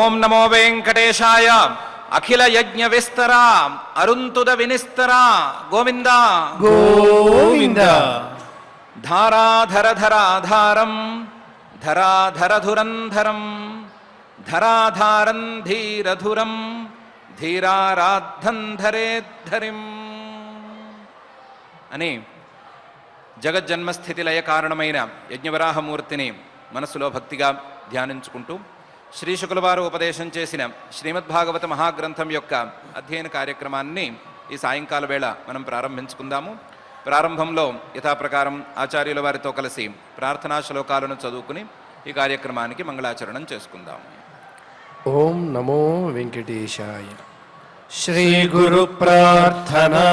ఓం నమో వెంకటేశాయ. అఖిల యజ్ఞ విస్తరా అరుంతుద వినిస్తరా గోవింద గోవింద. ధారాధరధరాధారం ధరాధరధురంధరం ధరాధారం ధీరధురం ధీరారాద్ధం ధరేద్ధరిం అని జగజ్జన్మస్థితి లయ కారణమైన యజ్ఞవరాహమూర్తిని మనసులో భక్తిగా ధ్యానించుకుంటూ శ్రీ శుకులవారు ఉపదేశం చేసిన శ్రీమద్భాగవత మహాగ్రంథం యొక్క అధ్యయన కార్యక్రమాన్ని ఈ సాయంకాల వేళ మనం ప్రారంభించుకుందాము. ప్రారంభంలో యథాప్రకారం ఆచార్యుల వారితో కలిసి ప్రార్థనా శ్లోకాలను చదువుకుని ఈ కార్యక్రమానికి మంగళాచరణం చేసుకుందాము. ఓం నమో వెంకటేశాయ. శ్రీ గురు ప్రార్థనా.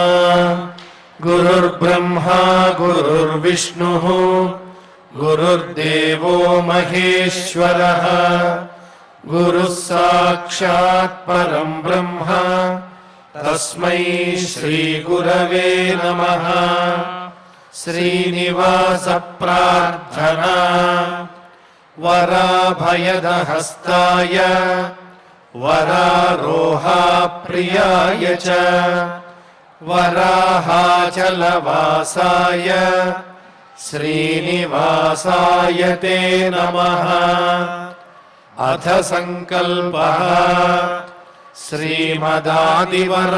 గురుర్బ్రహ్మా గురుర్విష్ణు గురుర్దేవో మహేశ్వరః. గురుః సాక్షాత్ పరం బ్రహ్మ తస్మై శ్రీ గురవే నమః. శ్రీనివాస ప్రార్థనా. వరాభయదహస్తాయ వరారోహాప్రియాయ చ వరాహాచలవాసాయ శ్రీనివాసాయ తే నమః. అథ సంకల్పః. శ్రీమదాదివరాహ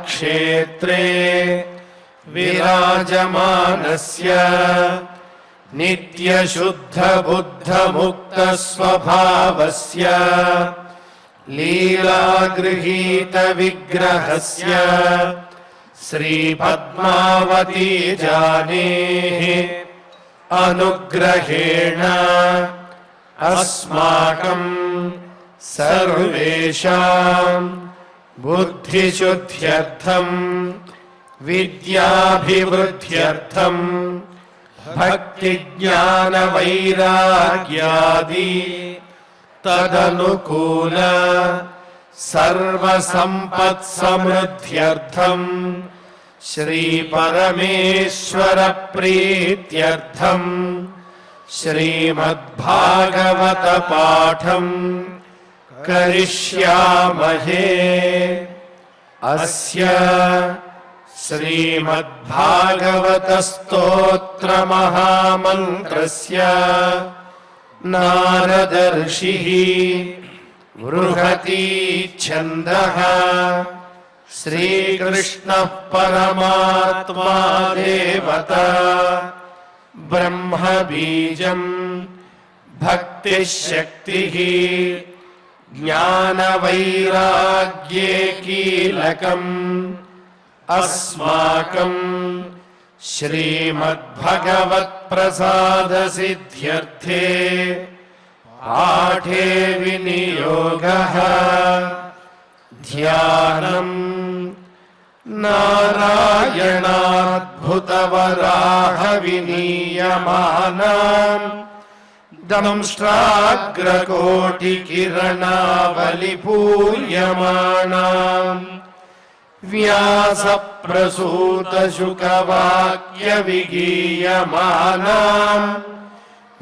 క్షేత్రే విరాజమానస్య నిత్యశుద్ధ బుద్ధ ముక్త స్వభావస్య లీలాగృహీత విగ్రహస్య శ్రీ పద్మావతీ జానేః అనుగ్రహేణ అస్మాకం సర్వేషాం బుద్ధిశుద్ధ్యర్థం విద్యాభివృద్ధ్యర్థం భక్తి జ్ఞాన వైరాగ్యాది తదనుకూల సర్వసంపత్ సమృద్ధ్యర్థం శ్రీ పరమేశ్వర ప్రీత్యర్థం శ్రీమద్భాగవత పాఠం కరిష్యామహే. అస్య శ్రీమద్భాగవత స్తోత్ర మహామంత్రస్య నారద ఋషిః బృహతి ఛందః. శ్రీకృష్ణః పరమాత్మా దేవత బ్రహ్మ బీజం భక్తి శక్తిః జ్ఞాన వైరాగ్యే కీలకం. అస్మాకం శ్రీమద్భగవత్ ప్రసాద సిద్ధ్యర్థే పాఠే వినియోగః. ధ్యానం నారాయణాద్భుతవరాహ వినీయమానాం దంష్ట్రాగ్రకోటికిరణావలిపూర్యమాణాం వ్యాసప్రసూతశుకవాక్య విగీయమానాం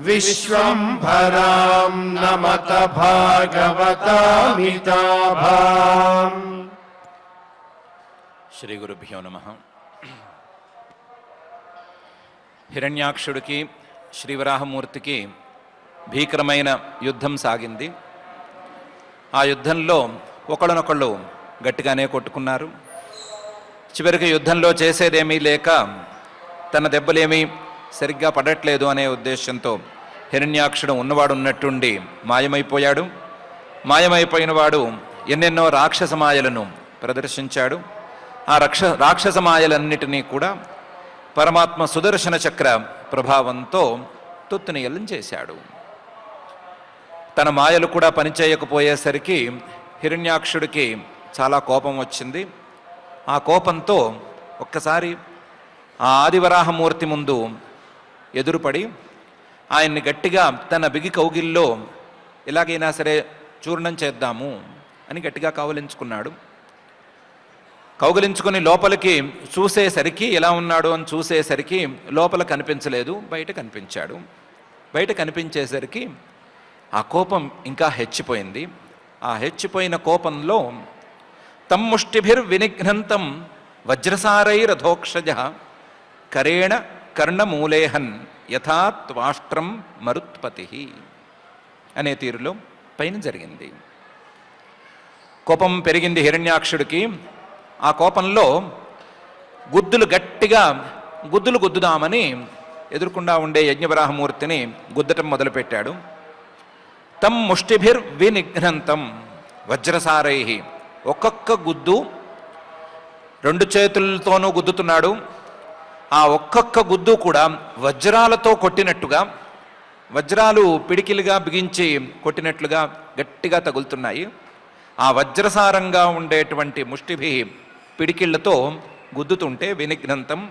విశ్వంభరాం నమత భాగవతామితాభాం. శ్రీ గురుభ్యో నమః. హిరణ్యాక్షుడికి శ్రీవరాహమూర్తికి భీకరమైన యుద్ధం సాగింది. ఆ యుద్ధంలో ఒకళ్ళనొకళ్ళు గట్టిగానే కొట్టుకున్నారు. చివరికి యుద్ధంలో చేసేదేమీ లేక తన దెబ్బలేమీ సరిగ్గా పడట్లేదు అనే ఉద్దేశంతో హిరణ్యాక్షుడు ఉన్నవాడు ఉన్నట్టుండి మాయమైపోయాడు. మాయమైపోయిన వాడు ఎన్నెన్నో రాక్షస మాయలను ప్రదర్శించాడు. ఆ రాక్షస మాయలన్నిటినీ కూడా పరమాత్మ సుదర్శన చక్ర ప్రభావంతో తుత్తునియలం చేశాడు. తన మాయలు కూడా పనిచేయకపోయేసరికి హిరణ్యాక్షుడికి చాలా కోపం వచ్చింది. ఆ కోపంతో ఒక్కసారి ఆ ఆదివరాహమూర్తి ముందు ఎదురుపడి ఆయన్ని గట్టిగా తన బిగి కౌగిల్లో ఎలాగైనా సరే చూర్ణం చేద్దాము అని గట్టిగా కౌగిలించుకున్నాడు. కౌగిలించుకుని లోపలికి చూసేసరికి ఎలా ఉన్నాడు అని చూసేసరికి లోపల కనిపించలేదు, బయట కనిపించాడు. బయట కనిపించేసరికి ఆ కోపం ఇంకా హెచ్చిపోయింది. ఆ హెచ్చిపోయిన కోపంలో తం ముష్టిభిర్వినిఘ్నంతం వజ్రసారైరధోక్షజ కరేణ కర్ణమూలేహన్ యథా త్వాష్ట్రం మరుత్పతి అనే తీరులో పైన జరిగింది. కోపం పెరిగింది హిరణ్యాక్షుడికి. ఆ కోపంలో గట్టిగా గుద్దుదామని ఎదుర్కొండా ఉండే యజ్ఞవరాహమూర్తిని గుద్దటం మొదలుపెట్టాడు. తం ముష్టిభిర్వినిఘ్నంతం వజ్రసారై, ఒక్కొక్క గుద్దు 2 చేతులతోనూ గుద్దుతున్నాడు. ఆ ఒక్కొక్క గుద్దు కూడా వజ్రాలతో కొట్టినట్టుగా, వజ్రాలు పిడికిలుగా బిగించి కొట్టినట్లుగా గట్టిగా తగులుతున్నాయి. ఆ వజ్రసారంగా ఉండేటువంటి ముష్టిభి పిడికిళ్లతో గుద్దుతుంటే వినిఘ్నంతం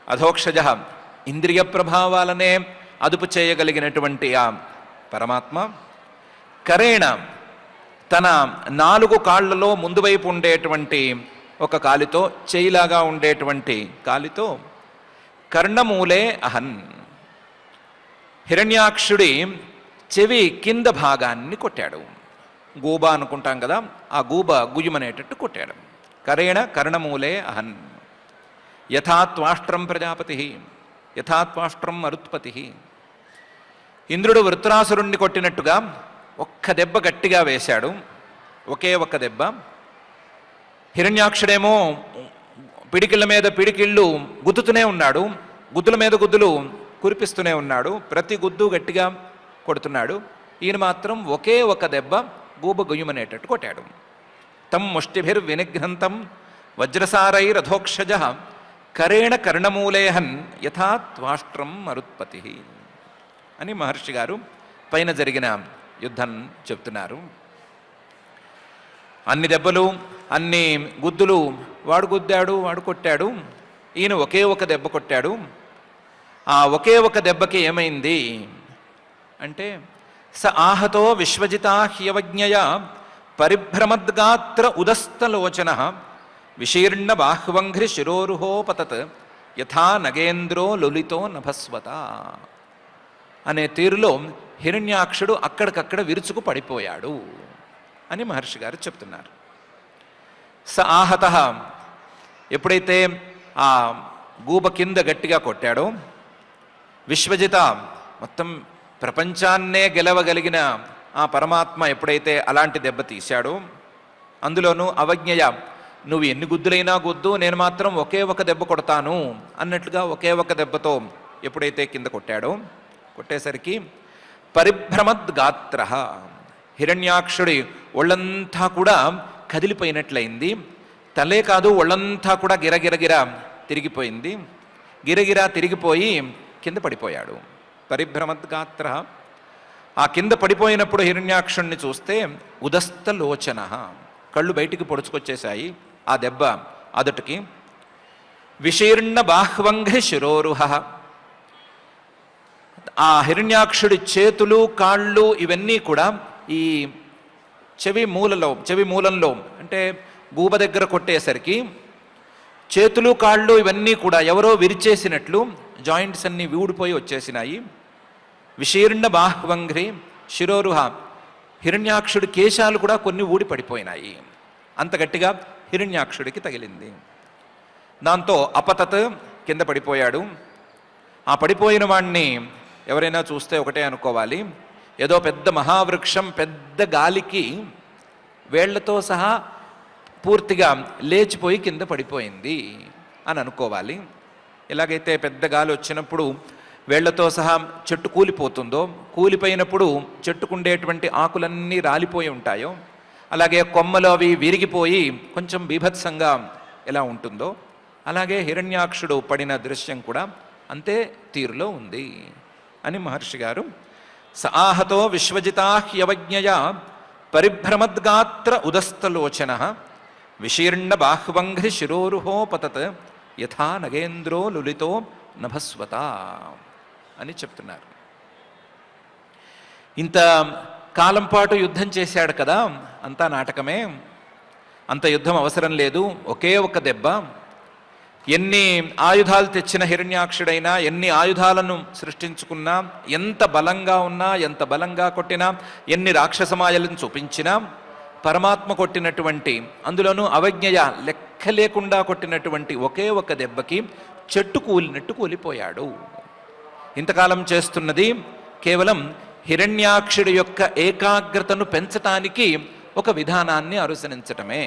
అధోక్షజ, ఇంద్రియ ప్రభావాలనే అదుపు చేయగలిగినటువంటి ఆ పరమాత్మ కరేణ తన 4 కాళ్లలో ముందు వైపు ఉండేటువంటి ఒక కాలితో, చేయిలాగా ఉండేటువంటి కాలితో కర్ణమూలే అహన్, హిరణ్యాక్షుడి చెవి కింద భాగాన్ని కొట్టాడు. గూబ అనుకుంటాం కదా, ఆ గూబ గుయ్యమనేటట్టు కొట్టాడు. కరేణ కర్ణమూలే అహన్ యథాత్వాష్ట్రం ప్రజాపతి యథాత్వాష్ట్రం మరుత్పతి. ఇంద్రుడు వృత్రాసురుణ్ణి కొట్టినట్టుగా ఒక్క దెబ్బ గట్టిగా వేశాడు, ఒకే ఒక్క దెబ్బ. హిరణ్యాక్షుడేమో పిడికిళ్ళ మీద పిడికిళ్ళు గుద్దుతూనే ఉన్నాడు, గుద్దుల మీద గుద్దులు కురిపిస్తూనే ఉన్నాడు, ప్రతి గుద్దు గట్టిగా కొడుతున్నాడు. ఈయన మాత్రం ఒకే ఒక దెబ్బ గూబ గుయ్యమనేటట్టు కొట్టాడు. తం ముష్టిభిర్వినిఘ్నంతం వజ్రసారైరధోక్షజ కరేణ కర్ణమూలేహన్ యథా త్వాష్ట్రం మరుత్పతి అని మహర్షి గారు పైన జరిగిన యుద్ధం చెప్తున్నారు. అన్ని దెబ్బలు, అన్ని గుద్దులు వాడు గుద్దాడు, వాడు కొట్టాడు, ఈయన ఒకే ఒక దెబ్బ కొట్టాడు. ఆ ఒకే ఒక దెబ్బకి ఏమైంది అంటే స ఆహతో విశ్వజితా హ్యవజ్ఞయ పరిభ్రమద్గాత్ర ఉదస్తలోచన విశీర్ణ బాహ్వంఘ్రి శిరోరుహోపతత్ యథా నగేంద్రో లులితో నభస్వత అనే తీరులో హిరణ్యాక్షుడు అక్కడికక్కడ విరుచుకు పడిపోయాడు అని మహర్షి గారు చెప్తున్నారు. స ఆహత, ఎప్పుడైతే ఆ గూబ కింద గట్టిగా కొట్టాడో, విశ్వజిత, మొత్తం ప్రపంచాన్నే గెలవగలిగిన ఆ పరమాత్మ ఎప్పుడైతే అలాంటి దెబ్బ తీశాడో, అందులోనూ అవజ్ఞయ, నువ్వు ఎన్ని గుద్దులైనా గుద్దు, నేను మాత్రం ఒకే ఒక దెబ్బ కొడతాను అన్నట్లుగా ఒకే ఒక దెబ్బతో ఎప్పుడైతే కింద కొట్టాడో, కొట్టేసరికి పరిభ్రమద్గాత్ర, హిరణ్యాక్షుడి ఒళ్ళంతా కూడా కదిలిపోయినట్లయింది. తలే కాదు, ఒళ్ళంతా కూడా గిరగిరగిర తిరిగిపోయింది. గిరగిరా తిరిగిపోయి కింద పడిపోయాడు. పరిభ్రమద్గాత్ర. ఆ కింద పడిపోయినప్పుడు హిరణ్యాక్షుణ్ణి చూస్తే ఉదస్తలోచన, కళ్ళు బయటికి పొడుచుకొచ్చేశాయి ఆ దెబ్బ అదటికి. విశీర్ణ బాహ్వంఘ్రి శిరోరుహ, ఆ హిరణ్యాక్షుడి చేతులు, కాళ్ళు ఇవన్నీ కూడా ఈ చెవి మూలంలో అంటే గూబ దగ్గర కొట్టేసరికి చేతులు, కాళ్ళు ఇవన్నీ కూడా ఎవరో విరిచేసినట్లు జాయింట్స్ అన్నీ ఊడిపోయి వచ్చేసినాయి. విశీర్ణ బాహ్వంఘ్రి శిరోరుహ, హిరణ్యాక్షుడి కేశాలు కూడా కొన్ని ఊడి పడిపోయినాయి. అంత గట్టిగా హిరణ్యాక్షుడికి తగిలింది. దాంతో అపతత్, కింద పడిపోయాడు. ఆ పడిపోయిన వాణ్ణి ఎవరైనా చూస్తే ఒకటే అనుకోవాలి, ఏదో పెద్ద మహావృక్షం పెద్ద గాలికి వేళ్లతో సహా పూర్తిగా లేచిపోయి కింద పడిపోయింది అని అనుకోవాలి. ఎలాగైతే పెద్ద గాలి వచ్చినప్పుడు వేళ్లతో సహా చెట్టు కూలిపోతుందో, కూలిపోయినప్పుడు చెట్టుకుండేటువంటి ఆకులన్నీ రాలిపోయి ఉంటాయో, అలాగే కొమ్మలు అవి విరిగిపోయి కొంచెం బీభత్సంగా ఎలా ఉంటుందో, అలాగే హిరణ్యాక్షుడు పడిన దృశ్యం కూడా అంతే తీరులో ఉంది అని మహర్షి గారు స ఆహతో విశ్వజితా హ్యవజ్ఞయ పరిభ్రమద్గాత్ర ఉదస్తలోచన విశీర్ణ బాహ్వంఘ్రి శిరోరుహోపతత్ యథా నగేంద్రో లులితో నభస్వత అని చెప్తున్నారు. ఇంత కాలం పాటు యుద్ధం చేశాడు కదా, అంతా నాటకమే, అంత యుద్ధం అవసరం లేదు, ఒకే ఒక దెబ్బ. ఎన్ని ఆయుధాలు తెచ్చిన హిరణ్యాక్షుడైనా, ఎన్ని ఆయుధాలను సృష్టించుకున్నా, ఎంత బలంగా ఉన్నా, ఎంత బలంగా కొట్టినా, ఎన్ని రాక్షసమాయలను చూపించినా, పరమాత్మ కొట్టినటువంటి, అందులోనూ అవజ్ఞయ లెక్క లేకుండా కొట్టినటువంటి ఒకే ఒక దెబ్బకి చెట్టు కూలినట్టు కూలిపోయాడు. ఇంతకాలం చేస్తున్నది కేవలం హిరణ్యాక్షుడి యొక్క ఏకాగ్రతను పెంచటానికి ఒక విధానాన్ని అనుసరించటమే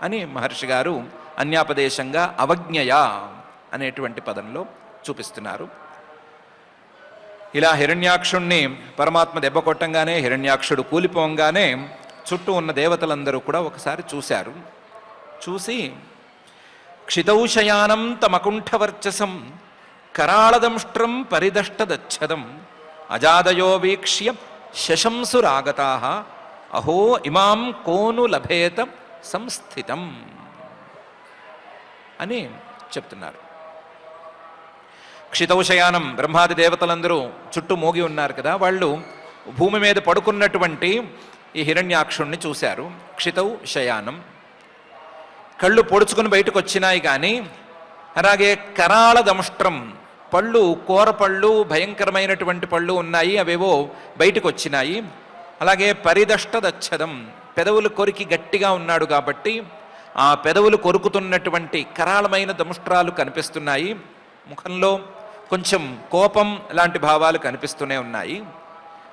అని మహర్షి గారు అన్యాపదేశంగా అవజ్ఞయ అనేటువంటి పదంలో చూపిస్తున్నారు. ఇలా హిరణ్యాక్షుణ్ణి పరమాత్మ దెబ్బ కొట్టంగానే, హిరణ్యాక్షుడు కూలిపోంగానే చుట్టూ ఉన్న దేవతలందరూ కూడా ఒకసారి చూశారు. చూసి క్షితౌశయానం తమకుంఠవర్చసం కరాళదంష్ట్రం పరిదష్టదచ్చదం అజాదయో వీక్ష్య శశంసురాగతాః అహో ఇమాం కోను లభేత సంస్థితం అని చెప్తున్నారు. క్షితౌశయానం, బ్రహ్మాది దేవతలందరూ చుట్టూ మోగి ఉన్నారు కదా, వాళ్ళు భూమి మీద పడుకున్నటువంటి ఈ హిరణ్యాక్షుణ్ణి చూశారు. క్షితౌ శయానం, కళ్ళు పొడుచుకుని బయటకు వచ్చినాయి. కానీ అలాగే కరాళ దంష్ట్రం, పళ్ళు, కూర పళ్ళు, భయంకరమైనటువంటి పళ్ళు ఉన్నాయి, అవేవో బయటకు వచ్చినాయి. అలాగే పరిదష్టదచ్చదం, పెదవులు కొరికి గట్టిగా ఉన్నాడు కాబట్టి ఆ పెదవులు కొరుకుతున్నటువంటి కరాళమైన దంష్ట్రాలు కనిపిస్తున్నాయి. ముఖంలో కొంచెం కోపం లాంటి భావాలు కనిపిస్తూనే ఉన్నాయి.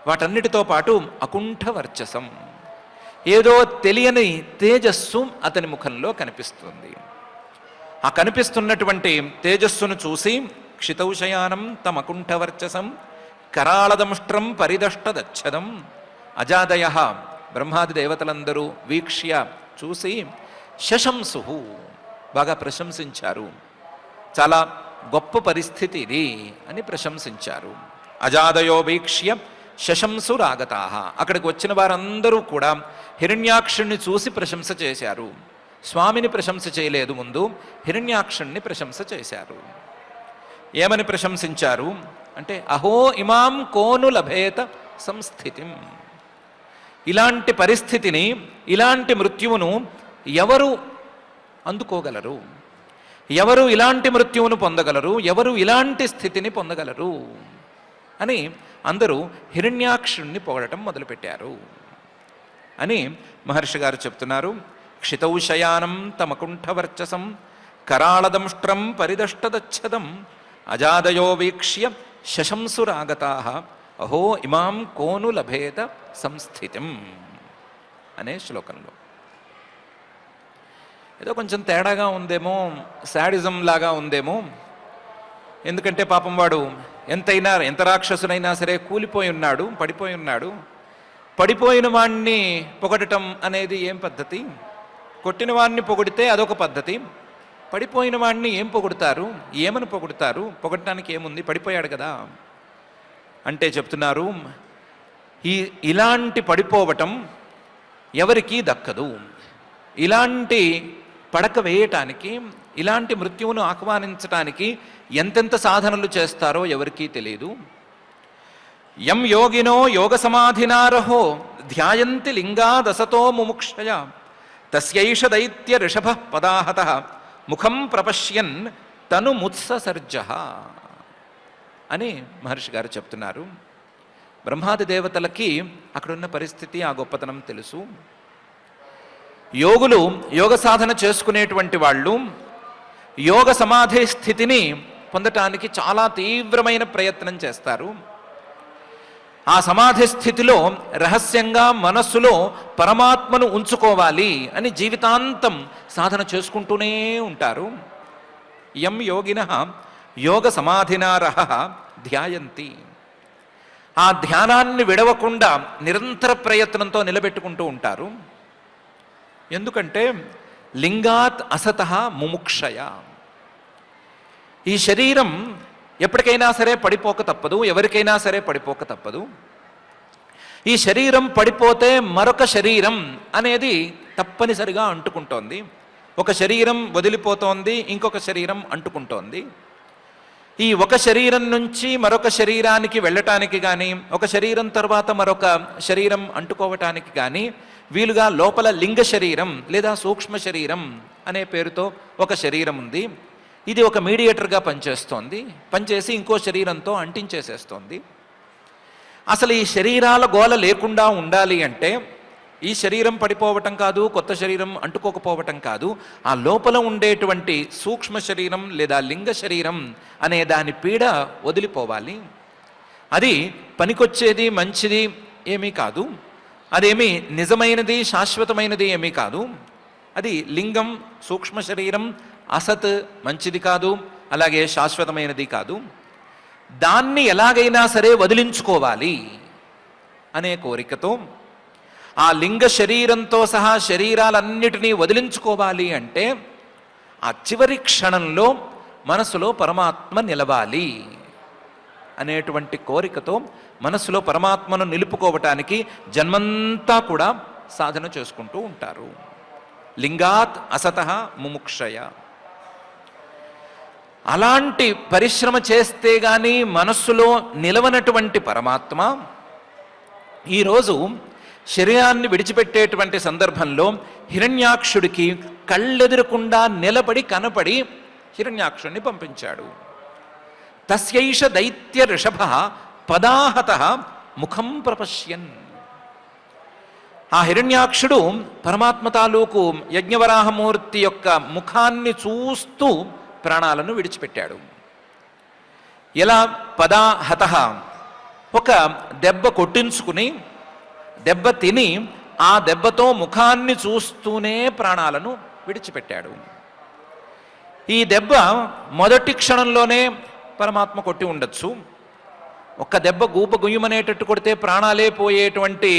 వాటన్నిటితో పాటు అకుంఠ వర్చసం, ఏదో తెలియని తేజస్సు అతని ముఖంలో కనిపిస్తుంది. ఆ కనిపిస్తున్నటువంటి తేజస్సును చూసి క్షితౌశయానం తమకుంఠవర్చసం కరాళదంష్ట్రం పరిదష్టదచ్చదం అజాదయ, బ్రహ్మాది దేవతలందరూ వీక్ష్య చూసి శశంసు, బాగా ప్రశంసించారు. చాలా గొప్ప పరిస్థితి ఇది అని ప్రశంసించారు. అజాదయో వీక్ష్య శశంసురాగతాః, అక్కడికి వచ్చిన వారందరూ కూడా హిరణ్యాక్షుణ్ణి చూసి ప్రశంస చేశారు. స్వామిని ప్రశంస చేయలేదు, ముందు హిరణ్యాక్షుణ్ణి ప్రశంస చేశారు. ఏమని ప్రశంసించారు అంటే అహో ఇమాం కోను లభేత సంస్థితిం, ఇలాంటి పరిస్థితిని, ఇలాంటి మృత్యువును ఎవరు అందుకోగలరు, ఎవరు ఇలాంటి మృత్యువును పొందగలరు, ఎవరు ఇలాంటి స్థితిని పొందగలరు అని అందరూ హిరణ్యాక్షుణ్ణి పొగడటం మొదలుపెట్టారు అని మహర్షి గారు చెప్తున్నారు. క్షితౌశయానం తమకుంఠవర్చసం కరాళదంష్ట్రం పరిదష్టదచ్చదం అజాదయో వీక్ష్య శశంసురాగతాః అహో ఇమాం కోను లభేత సంస్థితిం అనే శ్లోకంలో. ఏదో కొంచెం తేడాగా ఉందేమో, శాడిజం లాగా ఉందేమో. ఎందుకంటే పాపం వాడు ఎంత రాక్షసునైనా సరే కూలిపోయి ఉన్నాడు, పడిపోయి ఉన్నాడు. పడిపోయిన వాణ్ణి పొగడటం అనేది ఏం పద్ధతి? కొట్టిన వాణ్ణి పొగిడితే అదొక పద్ధతి. పడిపోయిన వాణ్ణి ఏం పొగుడుతారు, ఏమని పొగుడుతారు? పొగడటానికి ఏముంది, పడిపోయాడు కదా అంటే చెప్తున్నారు, ఇలాంటి పడిపోవటం ఎవరికీ దక్కదు. ఇలాంటి పడక వేయటానికి, ఇలాంటి మృత్యువును ఆహ్వానించటానికి ఎంతెంత సాధనలు చేస్తారో ఎవరికీ తెలియదు. యం యోగినో యోగ సమాధినారహో ధ్యాయంతి లింగాదసతో ముముక్షయ తస్యైష దైత్య ఋషభ పదాహత ముఖం ప్రపశ్యన్ తను ముత్ససర్జ అని మహర్షి గారు చెప్తున్నారు. బ్రహ్మాది దేవతలకి అక్కడున్న పరిస్థితి, ఆ గొప్పతనం తెలుసు. యోగులు, యోగ సాధన చేసుకునేటువంటి వాళ్ళు యోగ సమాధి స్థితిని పొందటానికి చాలా తీవ్రమైన ప్రయత్నం చేస్తారు. ఆ సమాధి స్థితిలో రహస్యంగా మనస్సులో పరమాత్మను ఉంచుకోవాలి అని జీవితాంతం సాధన చేసుకుంటూనే ఉంటారు. యం యోగినః యోగ సమాధినారః ధ్యాయంతి, ఆ ధ్యానాన్ని విడవకుండా నిరంతర ప్రయత్నంతో నిలబెట్టుకుంటూ ఉంటారు. ఎందుకంటే లింగాత్ అసతః ముముక్షయ, ఈ శరీరం ఎప్పటికైనా సరే పడిపోక తప్పదు, ఎవరికైనా సరే పడిపోక తప్పదు. ఈ శరీరం పడిపోతే మరొక శరీరం అనేది తప్పనిసరిగా అంటుకుంటోంది. ఒక శరీరం వదిలిపోతోంది, ఇంకొక శరీరం అంటుకుంటోంది. ఈ ఒక శరీరం నుంచి మరొక శరీరానికి వెళ్ళటానికి కానీ, ఒక శరీరం తర్వాత మరొక శరీరం అంటుకోవటానికి కానీ వీలుగా లోపల లింగ శరీరం లేదా సూక్ష్మ శరీరం అనే పేరుతో ఒక శరీరం ఉంది. ఇది ఒక మీడియేటర్గా పనిచేస్తోంది. పనిచేసి ఇంకో శరీరంతో అంటించేసేస్తోంది. అసలు ఈ శరీరాల గోల లేకుండా ఉండాలి అంటే ఈ శరీరం పడిపోవటం కాదు, కొత్త శరీరం అంటుకోకపోవటం కాదు, ఆ లోపల ఉండేటువంటి సూక్ష్మ శరీరం లేదా లింగ శరీరం అనే దాని పీడ వదిలిపోవాలి. అది పనికొచ్చేది మంచిది ఏమీ కాదు, అదేమీ నిజమైనది శాశ్వతమైనది ఏమీ కాదు. అది లింగం, సూక్ష్మ శరీరం అసత్, మంచిది కాదు, అలాగే శాశ్వతమైనది కాదు. దాన్ని ఎలాగైనా సరే వదిలించుకోవాలి అనే కోరికతో ఆ లింగ శరీరంతో సహా శరీరాలన్నిటినీ వదిలించుకోవాలి అంటే ఆ చివరి క్షణంలో మనసులో పరమాత్మ నిలవాలి అనేటువంటి కోరికతో మనసులో పరమాత్మను నిలుపుకోవటానికి జన్మంతా కూడా సాధన చేసుకుంటూ ఉంటారు. లింగాత్ అసతః ముముక్షయ. అలాంటి పరిశ్రమ చేస్తే గాని మనస్సులో నిలవనటువంటి పరమాత్మ ఈరోజు శరీరాన్ని విడిచిపెట్టేటువంటి సందర్భంలో హిరణ్యాక్షుడికి కళ్ళెదురకుండా నిలబడి కనపడి హిరణ్యాక్షుడిని పంపించాడు. తస్యైష దైత్య ఋషభ పదాహతః ముఖం ప్రపశ్యన్. ఆ హిరణ్యాక్షుడు పరమాత్మ తాలూకు యజ్ఞవరాహమూర్తి యొక్క ముఖాన్ని చూస్తూ ప్రాణాలను విడిచిపెట్టాడు. ఎలా? పదాహతః, ఒక దెబ్బ కొట్టించుకుని దెబ్బ తిని ఆ దెబ్బతో ముఖాన్ని చూస్తూనే ప్రాణాలను విడిచిపెట్టాడు. ఈ దెబ్బ మొదటి క్షణంలోనే పరమాత్మ కొట్టి ఉండొచ్చు. ఒక్క దెబ్బ గూప గుయ్యమనేటట్టు కొడితే ప్రాణాలే పోయేటువంటి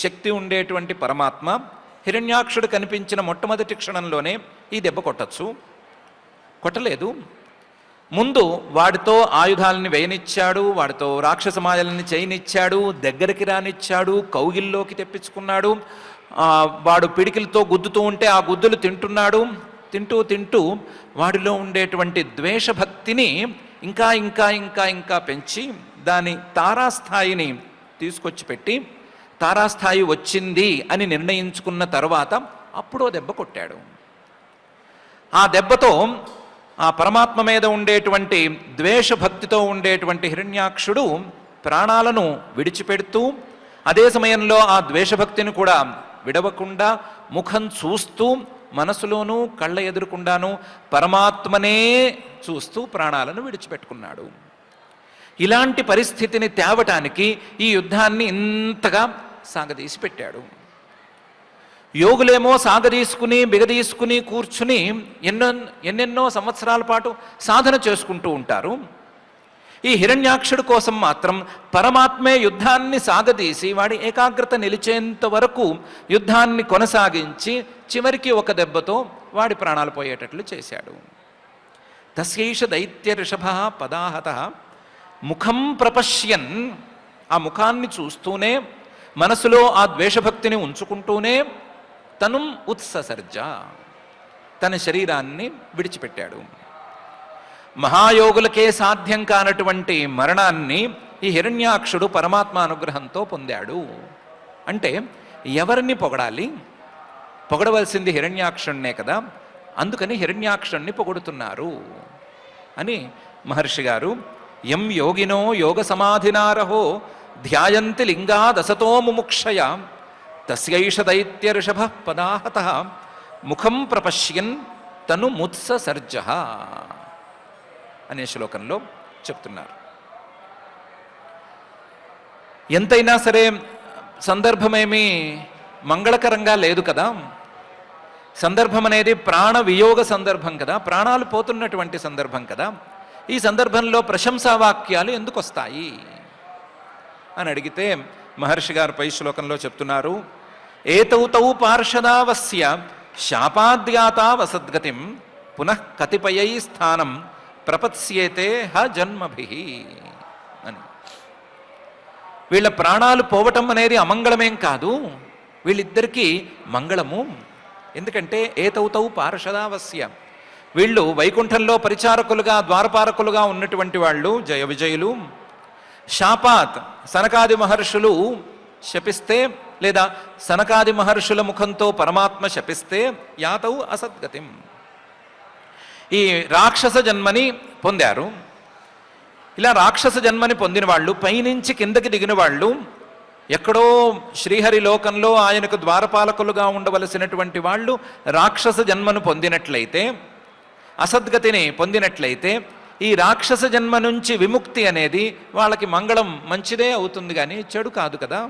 శక్తి ఉండేటువంటి పరమాత్మ హిరణ్యాక్షుడు కనిపించిన మొట్టమొదటి క్షణంలోనే ఈ దెబ్బ కొట్టచ్చు. కొట్టలేదు. ముందు వాడితో ఆయుధాలని వేయనిచ్చాడు, వాడితో రాక్షస మాయలని చేయనిచ్చాడు, దగ్గరికి రానిచ్చాడు, కౌగిల్లోకి తెప్పించుకున్నాడు. వాడు పిడికిలతో గుద్దుతూ ఉంటే ఆ గుద్దులు తింటున్నాడు. తింటూ తింటూ వాడిలో ఉండేటువంటి ద్వేషభక్తిని ఇంకా ఇంకా ఇంకా ఇంకా పెంచి దాని తారాస్థాయిని తీసుకొచ్చి పెట్టి తారాస్థాయి వచ్చింది అని నిర్ణయించుకున్న తర్వాత అప్పుడో దెబ్బ కొట్టాడు. ఆ దెబ్బతో ఆ పరమాత్మ మీద ఉండేటువంటి ద్వేషభక్తితో ఉండేటువంటి హిరణ్యాక్షుడు ప్రాణాలను విడిచిపెడుతూ అదే సమయంలో ఆ ద్వేషభక్తిని కూడా విడవకుండా ముఖం చూస్తూ మనసులోనూ కళ్ళ ఎదురుకుండాను పరమాత్మనే చూస్తూ ప్రాణాలను విడిచిపెట్టుకున్నాడు. ఇలాంటి పరిస్థితిని తేవటానికి ఈ యుద్ధాన్ని ఇంతగా సాగదీసి పెట్టాడు. యోగులేమో సాగదీసుకుని బిగదీసుకుని కూర్చుని ఎన్నెన్నో సంవత్సరాల పాటు సాధన చేసుకుంటూ ఉంటారు. ఈ హిరణ్యాక్షుడి కోసం మాత్రం పరమాత్మే యుద్ధాన్ని సాగదీసి వాడి ఏకాగ్రత నిలిచేంత వరకు యుద్ధాన్ని కొనసాగించి చివరికి ఒక దెబ్బతో వాడి ప్రాణాలు పోయేటట్లు చేశాడు. తస్యైష దైత్య ఋషభ పదాహతః ముఖం ప్రపశ్యన్. ఆ ముఖాన్ని చూస్తూనే మనసులో ఆ ద్వేషభక్తిని ఉంచుకుంటూనే తను ఉత్ససర్జ, తన శరీరాన్ని విడిచిపెట్టాడు. మహాయోగులకే సాధ్యం కానటువంటి మరణాన్ని ఈ హిరణ్యాక్షుడు పరమాత్మ అనుగ్రహంతో పొందాడు. అంటే ఎవరిని పొగడాలి? పొగడవలసింది హిరణ్యాక్షుణ్ణే కదా. అందుకని హిరణ్యాక్షుణ్ణి పొగుడుతున్నారు అని మహర్షి గారు యం యోగినో యోగ సమాధినారహో ధ్యాయంతి లింగాదసతో ముముక్షయ తస్యైష దైత్య ఋషభ పదాహతః ముఖం ప్రపశ్యన్ తను ముత్ససర్జ అనే శ్లోకంలో చెప్తున్నారు. ఎంతైనా సరే సందర్భమేమీ మంగళకరంగా లేదు కదా. సందర్భం అనేది ప్రాణ వియోగ సందర్భం కదా, ప్రాణాలు పోతున్నటువంటి సందర్భం కదా. ఈ సందర్భంలో ప్రశంసావాక్యాలు ఎందుకు వస్తాయి అని అడిగితే మహర్షి గారు పై శ్లోకంలో చెప్తున్నారు, ఏతౌ తౌ పార్షదావస్య శాపాద్యాతా వసద్గతిం పునః కతిపయై స్థానం ప్రపత్స్యేతే హ జన్మభిః అని. వీళ్ళ ప్రాణాలు పోవటం అనేది అమంగళమేం కాదు, వీళ్ళిద్దరికీ మంగళము. ఎందుకంటే ఏతౌ తౌ పార్షదావస్య, వీళ్ళు వైకుంఠంలో పరిచారకులుగా ద్వారపాలకులుగా ఉన్నటువంటి వాళ్ళు జయ విజయులు. శాపాత్ సనకాది మహర్షులు శపిస్తే లేదా సనకాది మహర్షుల ముఖంతో పరమాత్మ శపిస్తే యాతౌ అసద్గతిం, ఈ రాక్షస జన్మని పొందారు. ఇలా రాక్షస జన్మని పొందిన వాళ్ళు, పైనుంచి కిందకి దిగిన వాళ్ళు, ఎక్కడో శ్రీహరి లోకంలో ఆయనకు ద్వారపాలకులుగా ఉండవలసినటువంటి వాళ్ళు రాక్షస జన్మను పొందినట్లయితే, అసద్గతిని పొందినట్లయితే, ఈ రాక్షస జన్మ నుంచి విముక్తి అనేది వాళ్ళకి మంగళం, మంచిదే అవుతుంది కానీ చెడు కాదు కదా.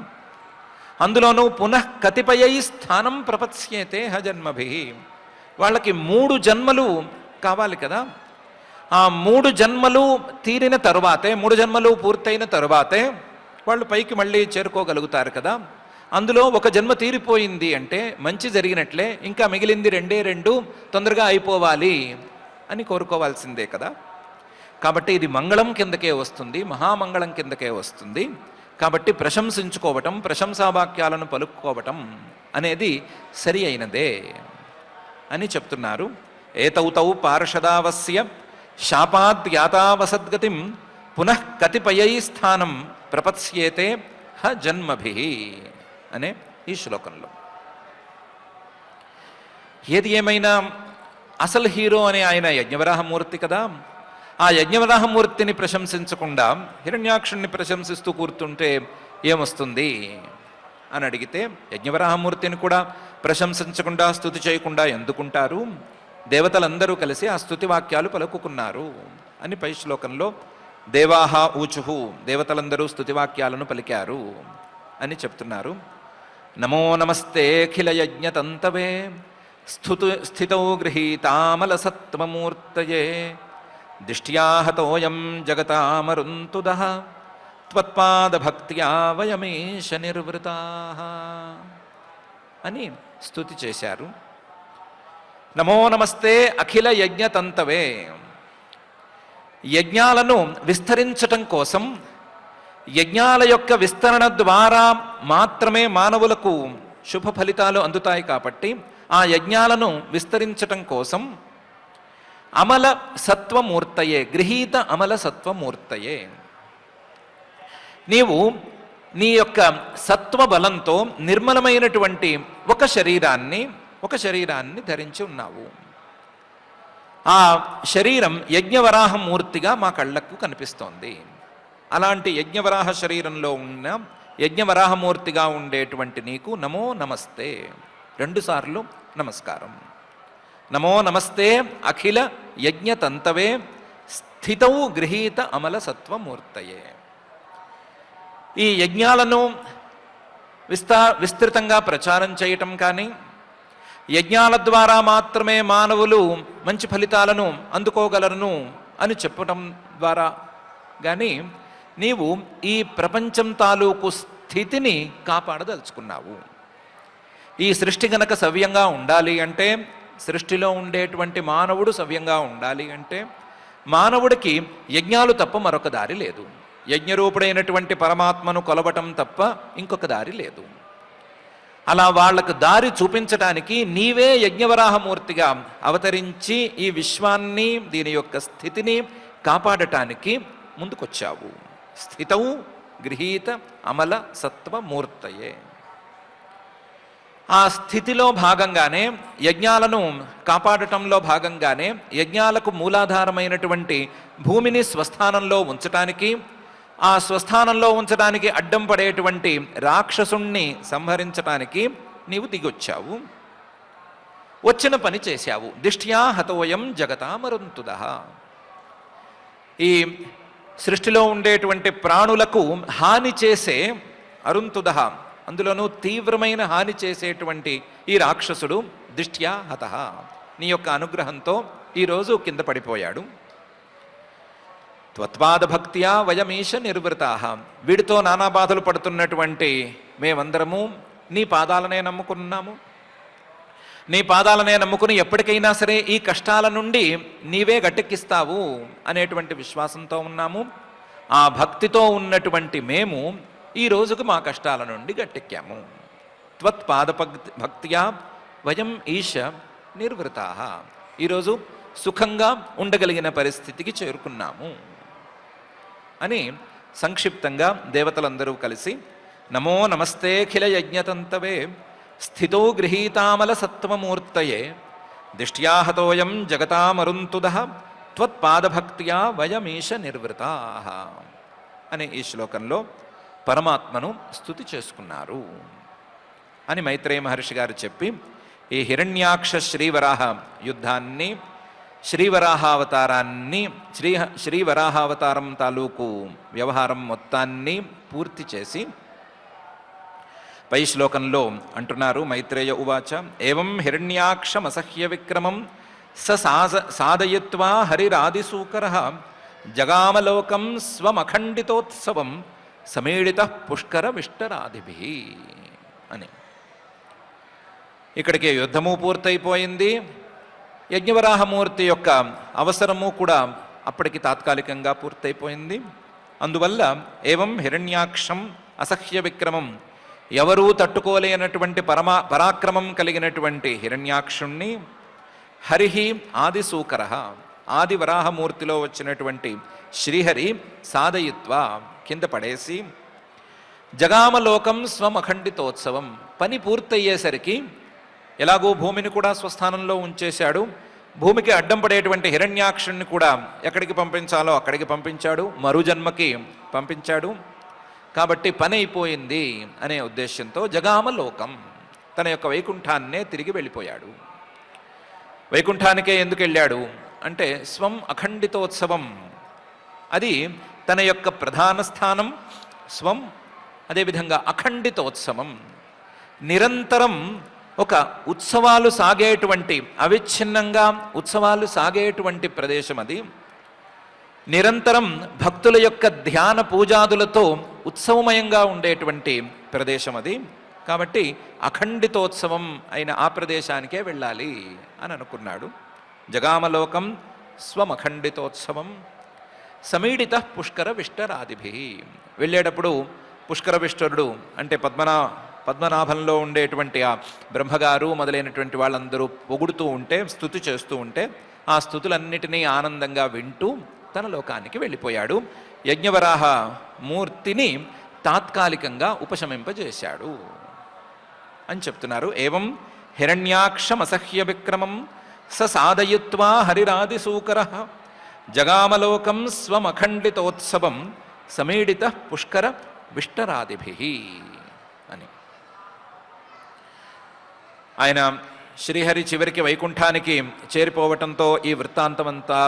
అందులోనూ పునః కతిపయై స్థానం ప్రపత్స్యేతే హ జన్మభి, వాళ్ళకి 3 జన్మలు కావాలి కదా. ఆ 3 జన్మలు తీరిన తరువాతే, 3 జన్మలు పూర్తయిన తరువాతే వాళ్ళు పైకి మళ్ళీ చేరుకోగలుగుతారు కదా. అందులో ఒక జన్మ తీరిపోయింది అంటే మంచి జరిగినట్లే, ఇంకా మిగిలింది 2 తొందరగా అయిపోవాలి అని కోరుకోవాల్సిందే కదా. కాబట్టి ఇది మంగళం కిందకే వస్తుంది, మహామంగళం కిందకే వస్తుంది. కాబట్టి ప్రశంసించుకోవటం, ప్రశంసావాక్యాలను పలుక్కోవటం అనేది సరి అయినదే అని చెప్తున్నారు. ఏతౌతౌ పార్షదావస్య శాపాద్యాతావసద్గతిం పునః కతిపయై స్థానం ప్రపత్స్యేతే హ జన్మభి అనే ఈ శ్లోకంలో. ఏది ఏమైనా అసలు హీరో అనే ఆయన యజ్ఞవరాహమూర్తి కదా. ఆ యజ్ఞవరాహమూర్తిని ప్రశంసించకుండా హిరణ్యాక్షుణ్ణి ప్రశంసిస్తూ కూర్చుంటే ఏమొస్తుంది అని అడిగితే, యజ్ఞవరాహమూర్తిని కూడా ప్రశంసించకుండా స్తుతి చేయకుండా ఎందుకుంటారు? దేవతలందరూ కలిసి ఆ స్తుతి వాక్యాలు పలుకుకున్నారు అని పై శ్లోకంలో దేవాహ ఊచుహు, దేవతలందరూ స్తుతివాక్యాలను పలికారు అని చెప్తున్నారు. నమో నమస్తే అఖిల యజ్ఞతంతవే స్థితౌ గృహీతామల సత్వమూర్తయే దిష్ట్యా హతోయం జగతామరుంతుదః త్వత్పాదభక్త్యా వయమేష నిర్వృతాః అని స్తుతి చేశారు. నమో నమస్తే అఖిల యజ్ఞతంతవే, యజ్ఞాలను విస్తరించటం కోసం, యజ్ఞాల యొక్క విస్తరణ ద్వారా మాత్రమే మానవులకు శుభ ఫలితాలు అందుతాయి కాబట్టి ఆ యజ్ఞాలను విస్తరించటం కోసం అమల సత్వమూర్తయే, గృహీత అమల సత్వమూర్తయే, నీవు నీ యొక్క సత్వ బలంతో నిర్మలమైనటువంటి ఒక శరీరాన్ని ధరించి ఉన్నావు. ఆ శరీరం యజ్ఞవరాహమూర్తిగా మా కళ్ళకు కనిపిస్తోంది. అలాంటి యజ్ఞవరాహ శరీరంలో ఉన్న యజ్ఞవరాహమూర్తిగా ఉండేటువంటి నీకు నమో నమస్తే, 2 సార్లు నమస్కారం. నమో నమస్తే అఖిల యజ్ఞతంతవే స్థితౌ గృహీత అమల సత్వమూర్తయే. ఈ యజ్ఞాలను విస్తృతంగా ప్రచారం చేయటం కానీ, యజ్ఞాల ద్వారా మాత్రమే మానవులు మంచి ఫలితాలను అందుకోగలరు అని చెప్పటం ద్వారా కానీ నీవు ఈ ప్రపంచం తాలూకు స్థితిని కాపాడదలుచుకున్నావు. ఈ సృష్టి గనక సవ్యంగా ఉండాలి అంటే, సృష్టిలో ఉండేటువంటి మానవుడు సవ్యంగా ఉండాలి అంటే, మానవుడికి యజ్ఞాలు తప్ప మరొక దారి లేదు. యజ్ఞరూపుడైనటువంటి పరమాత్మను కొలవటం తప్ప ఇంకొక దారి లేదు. అలా వాళ్లకు దారి చూపించటానికి నీవే యజ్ఞవరాహమూర్తిగా అవతరించి ఈ విశ్వాన్ని, దీని యొక్క స్థితిని కాపాడటానికి ముందుకొచ్చావు. స్థితౌ గృహీత అమల సత్వమూర్తయే. ఆ స్థితిలో భాగంగానే, యజ్ఞాలను కాపాడటంలో భాగంగానే, యజ్ఞాలకు మూలాధారమైనటువంటి భూమిని స్వస్థానంలో ఉంచటానికి, ఆ స్వస్థానంలో ఉంచడానికి అడ్డం పడేటువంటి రాక్షసుణ్ణి సంహరించటానికి నీవు దిగొచ్చావు. వచ్చిన పని చేశావు. దిష్ట్యా హతోయం జగతామరుంతుదః. ఈ సృష్టిలో ఉండేటువంటి ప్రాణులకు హాని చేసే అరుంతుదః, అందులోనూ తీవ్రమైన హాని చేసేటువంటి ఈ రాక్షసుడు దిష్ట్యా హతః, నీ యొక్క అనుగ్రహంతో ఈరోజు కింద పడిపోయాడు. త్వత్పాదభక్త్యా వయమీశ నిర్వృతాః. వీడితో నానా బాధలు పడుతున్నటువంటి మేమందరము నీ పాదాలనే నమ్ముకున్నాము. నీ పాదాలనే నమ్ముకుని ఎప్పటికైనా సరే ఈ కష్టాల నుండి నీవే గట్టెక్కిస్తావు అనేటువంటి విశ్వాసంతో ఉన్నాము. ఆ భక్తితో ఉన్నటువంటి మేము ఈ రోజుకు మా కష్టాల నుండి గట్టెక్కాము. త్వత్పాద భక్త్యా వయం ఈశ నిర్వృతాః. ఈరోజు సుఖంగా ఉండగలిగిన పరిస్థితికి చేరుకున్నాము అని సంక్షిప్తంగా దేవతలందరూ కలిసి నమో నమస్తేఖిల యజ్ఞతంతవే స్థితో గృహీతామల సత్వమూర్తయే దిష్ట్యాహతోయం జగతామరుంతుదః త్వత్పాదభక్త్యా వయమీశ నిర్వృతా అనే ఈ శ్లోకంలో పరమాత్మను స్తుతి చేసుకున్నారు అని మైత్రేయ మహర్షి గారు చెప్పి ఈ హిరణ్యాక్ష శ్రీవరాహ యుద్ధాన్ని శ్రీవరాహావతారాన్ని శ్రీవరాహావతారం తాలూకు వ్యవహారం మొత్తాన్ని పూర్తి చేసి పై శ్లోకంలో అంటున్నారు మైత్రేయ ఉవాచ ఏవం హిరణ్యాక్షమసహ్య విక్రమం సాధయత్వా హరిరాదిసూకరః జగామలోకం స్వమఖండితోత్సవం సమీళిత పుష్కర విష్టరాదిభిః అని. ఇక్కడికి యుద్ధము పూర్తయిపోయింది. యజ్ఞవరాహమూర్తి యొక్క అవసరము కూడా అప్పటికి తాత్కాలికంగా పూర్తయిపోయింది. అందువల్ల ఏవం హిరణ్యాక్షం అసహ్య విక్రమం, ఎవరూ తట్టుకోలేనటువంటి పరాక్రమం కలిగినటువంటి హిరణ్యాక్షుణ్ణి హరిహి ఆదిసూకర, ఆది వరాహమూర్తిలో వచ్చినటువంటి శ్రీహరి సాధయిత్వ కింద పడేసి జగామలోకం స్వమఖండితోత్సవం, పని పూర్తయ్యేసరికి ఎలాగో భూమిని కూడా స్వస్థానంలో ఉంచేశాడు, భూమికి అడ్డం పడేటువంటి హిరణ్యాక్షుణ్ణి కూడా ఎక్కడికి పంపించాలో అక్కడికి పంపించాడు, మరుజన్మకి పంపించాడు. కాబట్టి పని అయిపోయింది అనే ఉద్దేశంతో జగామలోకం, తన యొక్క వైకుంఠాన్నే తిరిగి వెళ్ళిపోయాడు. వైకుంఠానికే ఎందుకు వెళ్ళాడు అంటే స్వం అఖండితోత్సవం, అది తన యొక్క ప్రధాన స్థానం స్వం. అదేవిధంగా అఖండితోత్సవం, నిరంతరం ఒక ఉత్సవాలు సాగేటువంటి, అవిచ్ఛిన్నంగా ఉత్సవాలు సాగేటువంటి ప్రదేశం అది. నిరంతరం భక్తుల యొక్క ధ్యాన పూజాదులతో ఉత్సవమయంగా ఉండేటువంటి ప్రదేశం అది. కాబట్టి అఖండితోత్సవం అయిన ఆ ప్రదేశానికే వెళ్ళాలి అని అనుకున్నాడు. జగామలోకం స్వమఖండితోత్సవం సమీడిత పుష్కర విష్టరాదిభి, వెళ్ళేటప్పుడు పుష్కర విష్టరుడు అంటే పద్మనాభంలో ఉండేటువంటి ఆ బ్రహ్మగారు మొదలైనటువంటి వాళ్ళందరూ పొగుడుతూ ఉంటే, స్తుతి చేస్తూ ఉంటే ఆ స్తుతులన్నిటినీ ఆనందంగా వింటూ తన లోకానికి వెళ్ళిపోయాడు. యజ్ఞవరాహ మూర్తిని తాత్కాలికంగా ఉపశమింపజేశాడు అని చెప్తున్నారు. ఏవం హిరణ్యాక్షమసహ్య విక్రమం సాధయిత్వా హరిరాదిసూకర జగామలోకం స్వమఖండితోత్సవం సమీడిత పుష్కర విష్టరాదిభి అని. ఆయన శ్రీహరి చివరికి వైకుంఠానికి చేరిపోవటంతో ఈ వృత్తాంతమంతా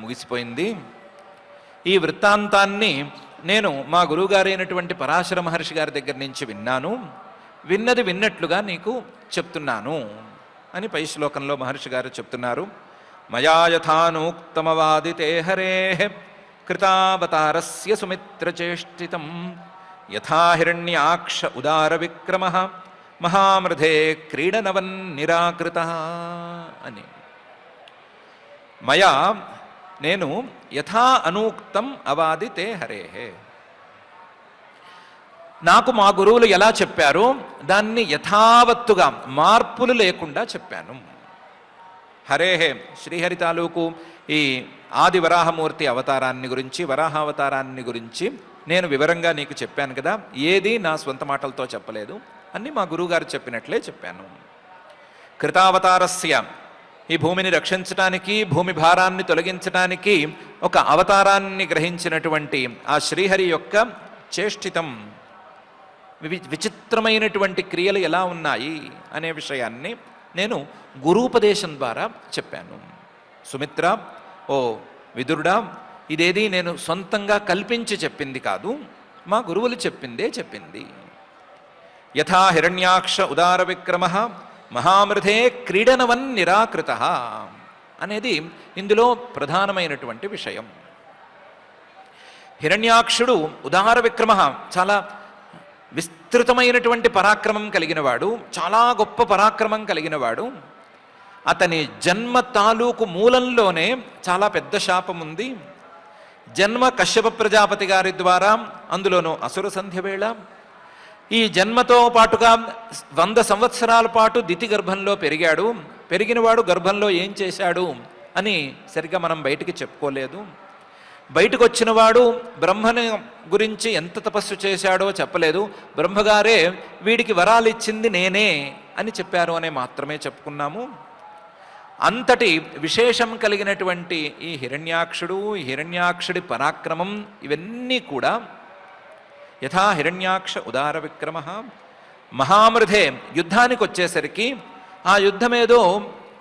ముగిసిపోయింది. ఈ వృత్తాంతాన్ని నేను మా గురువుగారైనటువంటి పరాశర మహర్షి గారి దగ్గర నుంచి విన్నాను, విన్నది విన్నట్లుగా నీకు చెప్తున్నాను అని పై శ్లోకంలో మహర్షి గారు చెప్తున్నారు. మయా యథానూక్తమవాదితే హరేః కృతావతారస్య సుమిత్రచేష్టితం యథా హిరణ్యాక్ష ఉదార విక్రమః మహామృధే క్రీడనవన్ నిరాకృతః అని. మయా నేను యథా అనూక్తం అవాదితే హరేః, నాకు మా గురువులు ఎలా చెప్పారో దాన్ని యథావత్తుగా మార్పులు లేకుండా చెప్పాను. హరేహే శ్రీహరి తాలూకు ఈ ఆది వరాహమూర్తి అవతారాన్ని గురించి, వరాహావతారాన్ని గురించి నేను వివరంగా నీకు చెప్పాను కదా, ఏది నా స్వంత మాటలతో చెప్పలేదు, అన్నీ మా గురువుగారు చెప్పినట్లే చెప్పాను. కృతావతారస్య, ఈ భూమిని రక్షించడానికి, భూమి భారాన్ని తొలగించడానికి ఒక అవతారాన్ని గ్రహించినటువంటి ఆ శ్రీహరి యొక్క చేష్టితం, విచిత్రమైనటువంటి క్రియలు ఎలా ఉన్నాయి అనే విషయాన్ని నేను గురూపదేశం ద్వారా చెప్పాను. సుమిత్ర, ఓ విదురుడా, ఇదేది నేను సొంతంగా కల్పించి చెప్పింది కాదు, మా గురువులు చెప్పిందే చెప్పింది. యథా హిరణ్యాక్ష ఉదార విక్రమ మహామృధే క్రీడనవన్ నిరాకృత అనేది ఇందులో ప్రధానమైనటువంటి విషయం. హిరణ్యాక్షుడు ఉదార విక్రమ, చాలా విస్తృతమైనటువంటి పరాక్రమం కలిగినవాడు, చాలా గొప్ప పరాక్రమం కలిగినవాడు. అతని జన్మ తాలూకు మూలంలోనే చాలా పెద్ద శాపం ఉంది. జన్మ కశ్యప ప్రజాపతి గారి ద్వారా, అందులోనూ అసుర సంధ్య వేళ. ఈ జన్మతో పాటుగా 100 సంవత్సరాల పాటు దితి గర్భంలో పెరిగాడు. పెరిగినవాడు గర్భంలో ఏం చేశాడు అని సరిగ్గా మనం బయటికి చెప్పుకోలేదు. బయటకు వచ్చినవాడు బ్రహ్మని గురించి ఎంత తపస్సు చేశాడో చెప్పలేదు. బ్రహ్మగారే వీడికి వరాలు ఇచ్చింది నేనే అని చెప్పారు అనే మాత్రమే చెప్పుకున్నాము. అంతటి విశేషం కలిగినటువంటి ఈ హిరణ్యాక్షుడు, హిరణ్యాక్షుడి పరాక్రమం ఇవన్నీ కూడా యథా హిరణ్యాక్ష ఉదార విక్రమ మహామృధే యుద్ధానికి వచ్చేసరికి ఆ యుద్ధమేదో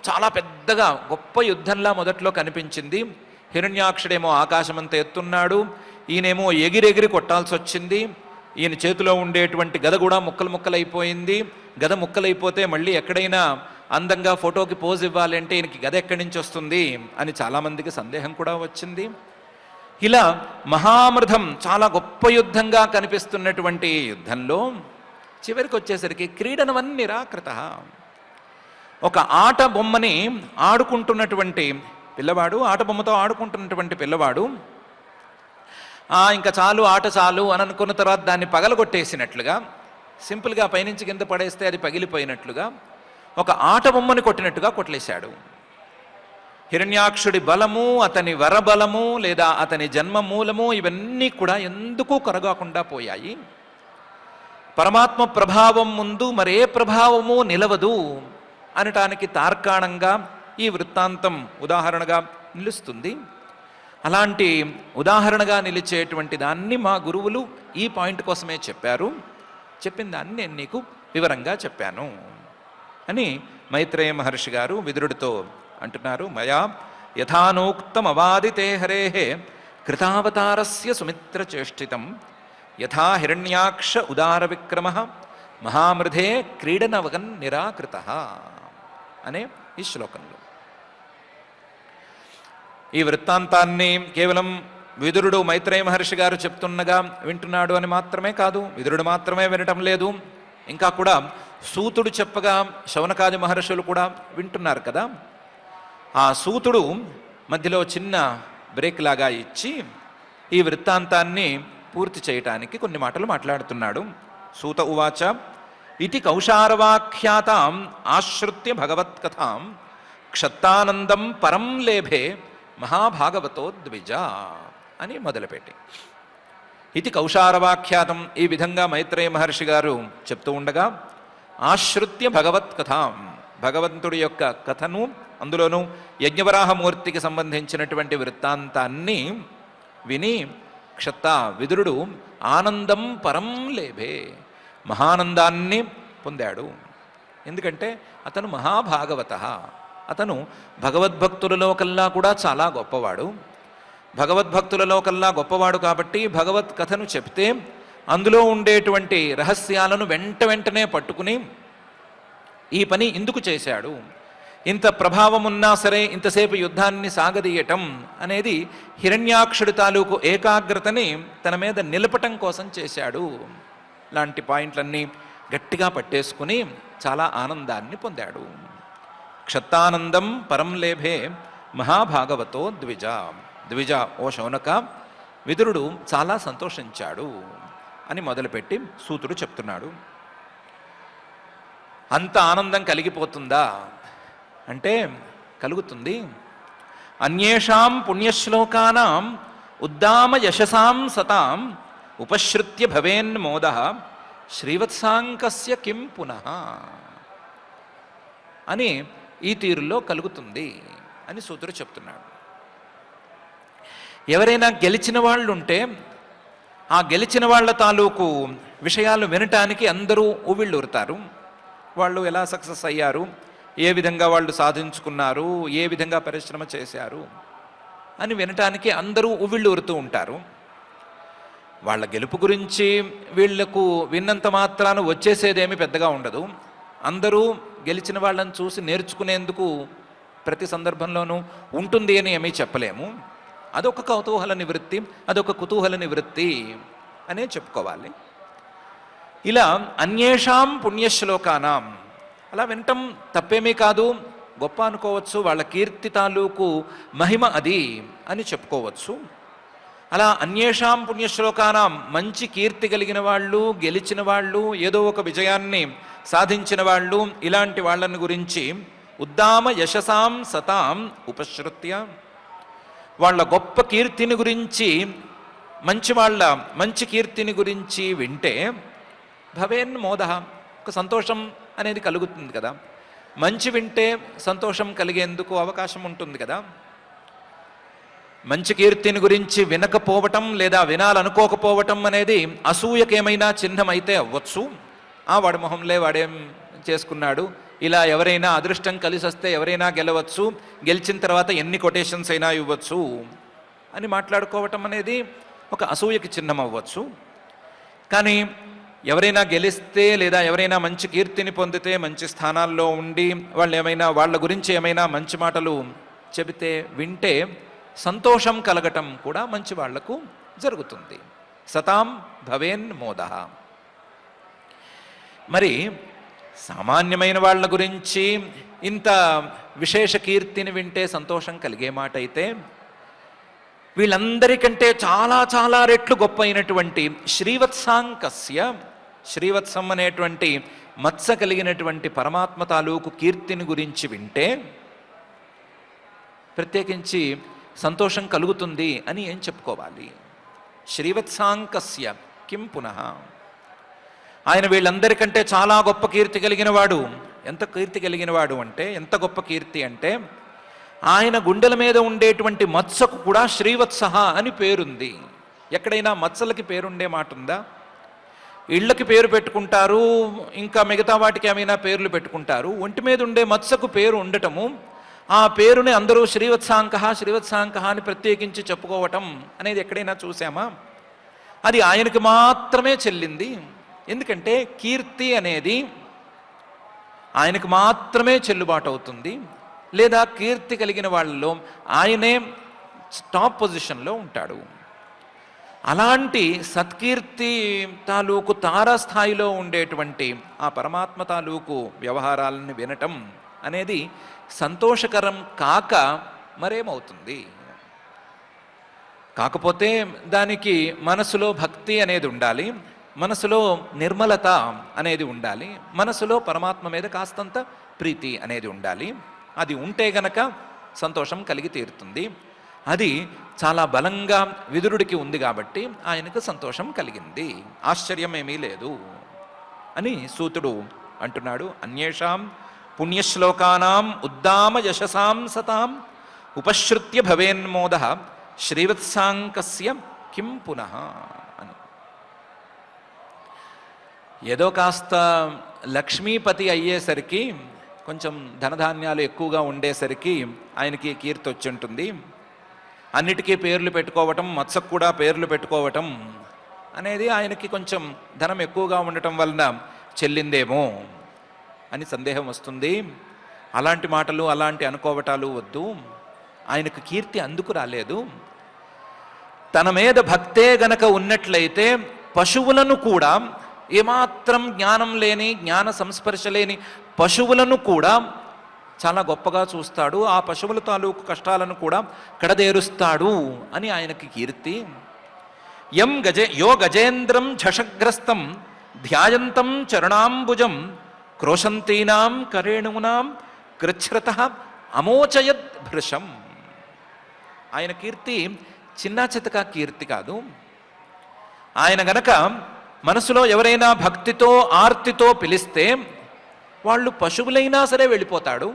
చాలా పెద్దగా గొప్ప యుద్ధంలా మొదట్లో కనిపించింది. హిరణ్యాక్షుడేమో ఆకాశమంతా ఎత్తున్నాడు, ఈయనేమో ఎగిరెగిరి కొట్టాల్సి వచ్చింది. ఈయన చేతిలో ఉండేటువంటి గద కూడా ముక్కలు ముక్కలైపోయింది. గద ముక్కలైపోతే మళ్ళీ ఎక్కడైనా అందంగా ఫోటోకి పోజ్ ఇవ్వాలంటే ఈయనకి గద ఎక్కడి నుంచి వస్తుంది అని చాలామందికి సందేహం కూడా వచ్చింది. ఇలా మహామృధం చాలా గొప్ప యుద్ధంగా కనిపిస్తున్నటువంటి యుద్ధంలో చివరికి వచ్చేసరికి క్రీడనవన్ నిరాకృత. ఒక ఆట బొమ్మని ఆడుకుంటున్నటువంటి పిల్లవాడు, ఆట బొమ్మతో ఆడుకుంటున్నటువంటి పిల్లవాడు ఇంకా చాలు ఆట చాలు అని అనుకున్న తర్వాత దాన్ని పగలగొట్టేసినట్లుగా, సింపుల్గా పైనుంచి కింద పడేస్తే అది పగిలిపోయినట్లుగా ఒక ఆట బొమ్మని కొట్టినట్టుగా కొట్లేశాడు. హిరణ్యాక్షుడి బలము, అతని వరబలము లేదా అతని జన్మ మూలము ఇవన్నీ కూడా ఎందుకు కొరగాకుండా పోయాయి. పరమాత్మ ప్రభావం ముందు మరే ప్రభావము నిలవదు అనటానికి తార్కాణంగా ఈ వృత్తాంతం ఉదాహరణగా నిలుస్తుంది. అలాంటి ఉదాహరణగా నిలిచేటువంటి దాన్ని మా గురువులు ఈ పాయింట్ కోసమే చెప్పారు. చెప్పిన దాన్ని నేను నీకు వివరంగా చెప్పాను అని మైత్రేయ మహర్షి గారు విదురుడితో అంటున్నారు. మయా యథానోక్తం అవాదితే హరేహే కృతావతారస్య సుమిత్రచేష్టితం యథా హిరణ్యాక్ష ఉదార విక్రమ మహామృధే క్రీడనవగన్ నిరాకృత అనే ఈ శ్లోకంలో ఈ వృత్తాంతాన్ని కేవలం విదురుడు మైత్రేయ మహర్షి గారు చెప్తున్నగా వింటున్నాడు అని మాత్రమే కాదు, విదురుడు మాత్రమే వినటం లేదు, ఇంకా కూడా సూతుడు చెప్పగా శౌనకాది మహర్షులు కూడా వింటున్నారు కదా. ఆ సూతుడు మధ్యలో చిన్న బ్రేక్ లాగా ఇచ్చి ఈ వృత్తాంతాన్ని పూర్తి చేయటానికి కొన్ని మాటలు మాట్లాడుతున్నాడు. సూత ఉవాచ ఇతి కౌశారవాఖ్యాతాం ఆశ్రుత్య భగవత్కథాం క్షత్తానందం పరం లేభే మహాభాగవతో ద్విజ అని మొదలుపెట్టి ఇది కౌశారవాఖ్యాతం ఈ విధంగా మైత్రేయ మహర్షి గారు చెప్తూ ఉండగా ఆశ్రుత్య భగవత్కథాం భగవంతుడి యొక్క కథను అందులోనూ యజ్ఞవరాహమూర్తికి సంబంధించినటువంటి వృత్తాంతాన్ని విని విదురుడు ఆనందం పరం లేభే మహానందాన్ని పొందాడు. ఎందుకంటే అతను మహాభాగవత, అతను భగవద్భక్తులలో కల్లా కూడా చాలా గొప్పవాడు. భగవద్భక్తులలో కల్లా గొప్పవాడు కాబట్టి భగవత్ కథను చెప్తే అందులో ఉండేటువంటి రహస్యాలను వెంటనే పట్టుకుని ఈ పని ఎందుకు చేశాడు, ఇంత ప్రభావం ఉన్నా సరే ఇంతసేపు యుద్ధాన్ని సాగదీయటం అనేది హిరణ్యాక్షుడి తాలూకు ఏకాగ్రతని తన మీద నిలపటం కోసం చేశాడు లాంటి పాయింట్లన్నీ గట్టిగా పట్టేసుకుని చాలా ఆనందాన్ని పొందాడు. క్షత్తానందం పరం లేభే మహాభాగవతో ద్విజ. ద్విజ ఓ శౌనక, విదురుడు చాలా సంతోషించాడు అని మొదలుపెట్టి సూతుడు చెప్తున్నాడు. అంత ఆనందం కలిగిపోతుందా అంటే కలుగుతుంది. అన్యేషాం పుణ్యశ్లోకానాం ఉద్దామ యశసాం సతాం ఉపశ్రుత్య భవేన్మోద శ్రీవత్సాంకస్య కిం పునః అని ఈ తీరులో కలుగుతుంది అని సూతుడు చెప్తున్నాడు. ఎవరైనా గెలిచిన వాళ్ళు ఉంటే ఆ గెలిచిన వాళ్ళ తాలూకు విషయాలు వినటానికి అందరూ ఉవ్విళ్ళూరుతారు. వాళ్ళు ఎలా సక్సెస్ అయ్యారు, ఏ విధంగా వాళ్ళు సాధించుకున్నారు, ఏ విధంగా పరిశ్రమ చేశారు అని వినటానికి అందరూ ఉవ్విళ్ళూరుతూ ఉంటారు. వాళ్ళ గెలుపు గురించి వీళ్లకు విన్నంత మాత్రాన వచ్చేసేదేమీ పెద్దగా ఉండదు. అందరూ గెలిచిన వాళ్ళని చూసి నేర్చుకునేందుకు ప్రతి సందర్భంలోనూ ఉంటుంది అని ఏమీ చెప్పలేము. అదొక కౌతూహల నివృత్తి, అదొక కుతూహల నివృత్తి అనే చెప్పుకోవాలి. ఇలా అన్యేషాం పుణ్యశ్లోకానాం అలా వినటం తప్పేమీ కాదు, గొప్ప అనుకోవచ్చు. వాళ్ళ కీర్తి తాలూకు మహిమ అది అని చెప్పుకోవచ్చు. అలా అన్యేషాం పుణ్యశ్లోకానాం మంచి కీర్తి కలిగిన వాళ్ళు, గెలిచిన వాళ్ళు, ఏదో ఒక విజయాన్ని సాధించిన వాళ్ళు, ఇలాంటి వాళ్ళని గురించి ఉద్దామ యశసాం సతాం ఉపశ్రుత్య, వాళ్ళ గొప్ప కీర్తిని గురించి, మంచి కీర్తిని గురించి వింటే భవేన్ మోద, ఒక సంతోషం అనేది కలుగుతుంది కదా. మంచి వింటే సంతోషం కలిగేందుకు అవకాశం ఉంటుంది కదా. మంచి కీర్తిని గురించి వినకపోవటం లేదా వినాలనుకోకపోవటం అనేది అసూయకేమైనా చిహ్నం అయితే అవ్వచ్చు. వాడి మొహంలే వాడేం చేసుకున్నాడు, ఇలా ఎవరైనా అదృష్టం కలిసి వస్తే ఎవరైనా గెలవచ్చు, గెలిచిన తర్వాత ఎన్ని కొటేషన్స్ అయినా ఇవ్వచ్చు అని మాట్లాడుకోవటం అనేది ఒక అసూయకి చిహ్నం అవ్వచ్చు. కానీ ఎవరైనా గెలిస్తే లేదా ఎవరైనా మంచి కీర్తిని పొందితే, మంచి స్థానాల్లో ఉండి వాళ్ళ గురించి ఏమైనా మంచి మాటలు చెబితే వింటే సంతోషం కలగటం కూడా మంచి వాళ్లకు జరుగుతుంది. సతాం భవేన్ మోద. మరి సామాన్యమైన వాళ్ళ గురించి ఇంత విశేష కీర్తిని వింటే సంతోషం కలిగే మాట అయితే, వీళ్ళందరికంటే చాలా చాలా రెట్లు గొప్ప అయినటువంటి శ్రీవత్సాంకస్య, శ్రీవత్సం అనేటువంటి మత్స కలిగినటువంటి పరమాత్మ తాలూకు కీర్తిని గురించి వింటే ప్రత్యేకించి సంతోషం కలుగుతుంది అని ఏం చెప్పుకోవాలి? శ్రీవత్సాంకస్య కిం పునః, ఆయన వీళ్ళందరికంటే చాలా గొప్ప కీర్తి కలిగిన వాడు. ఎంత కీర్తి కలిగిన వాడు అంటే, ఎంత గొప్ప కీర్తి అంటే, ఆయన గుండెల మీద ఉండేటువంటి మత్సకు కూడా శ్రీవత్స అని పేరుంది. ఎక్కడైనా మత్సలకి పేరుండే మాట ఉందా? ఇళ్ళకి పేరు పెట్టుకుంటారు, ఇంకా మిగతా వాటికి ఏమైనా పేర్లు పెట్టుకుంటారు. ఒంటి మీద ఉండే మత్సకు పేరు ఉండటము, ఆ పేరుని అందరూ శ్రీవత్సాంక అని ప్రత్యేకించి చెప్పుకోవటం అనేది ఎక్కడైనా చూసామా? అది ఆయనకి మాత్రమే చెల్లింది. ఎందుకంటే కీర్తి అనేది ఆయనకు మాత్రమే చెల్లుబాటు అవుతుంది. లేదా కీర్తి కలిగిన వాళ్ళలో ఆయనే టాప్ పొజిషన్లో ఉంటాడు. అలాంటి సత్కీర్తి తాలూకు తారాస్థాయిలో ఉండేటువంటి ఆ పరమాత్మ తాలూకు వ్యవహారాలను వినటం అనేది సంతోషకరం కాక మరేమవుతుంది? కాకపోతే దానికి మనసులో భక్తి అనేది ఉండాలి, మనసులో నిర్మలత అనేది ఉండాలి, మనసులో పరమాత్మ మీద కాస్తంత ప్రీతి అనేది ఉండాలి. అది ఉంటే గనక సంతోషం కలిగి తీరుతుంది. అది చాలా బలంగా విదురుడికి ఉంది కాబట్టి ఆయనకు సంతోషం కలిగింది, ఆశ్చర్యం ఏమీ లేదు అని సూతుడు అంటున్నాడు. అన్యేషాం పుణ్యశ్లోకానాం ఉద్దామ యశసాం సతాం ఉపశ్రుత్య భవేన్మోద శ్రీవత్సాంకస్య కిం పునః అని. ఏదో కాస్త లక్ష్మీపతి అయ్యేసరికి, కొంచెం ధనధాన్యాలు ఎక్కువగా ఉండేసరికి ఆయనకి కీర్తి వచ్చి ఉంటుంది. అన్నిటికీ పేర్లు పెట్టుకోవటం, మత్సకు కూడా పేర్లు పెట్టుకోవటం అనేది ఆయనకి కొంచెం ధనం ఎక్కువగా ఉండటం వలన చెల్లిందేమో అని సందేహం వస్తుంది. అలాంటి మాటలు, అలాంటి అనుకోవటాలు వద్దు. ఆయనకు కీర్తి అందుకు రాలేదు. తన మీద భక్తే గనక ఉన్నట్లయితే పశువులను కూడా, ఏమాత్రం జ్ఞానం లేని, జ్ఞాన సంస్పర్శ లేని పశువులను కూడా చాలా గొప్పగా చూస్తాడు. ఆ పశువుల తాలూకు కష్టాలను కూడా కడదేరుస్తాడు అని ఆయనకి కీర్తి. యో గజేంద్రం ఝషగ్రస్తం ధ్యాయంతం చరణాంబుజం క్రోశంతీనాం కరేణూనాం కృచ్ఛ్రత అమోచయద్ భృశం. ఆయన కీర్తి చిన్నా చితకా కీర్తి కాదు. ఆయన గనక మనసులో ఎవరైనా భక్తితో ఆర్తితో పిలిస్తే వాళ్ళు పశువులైనా సరే వెళ్ళిపోతాడు.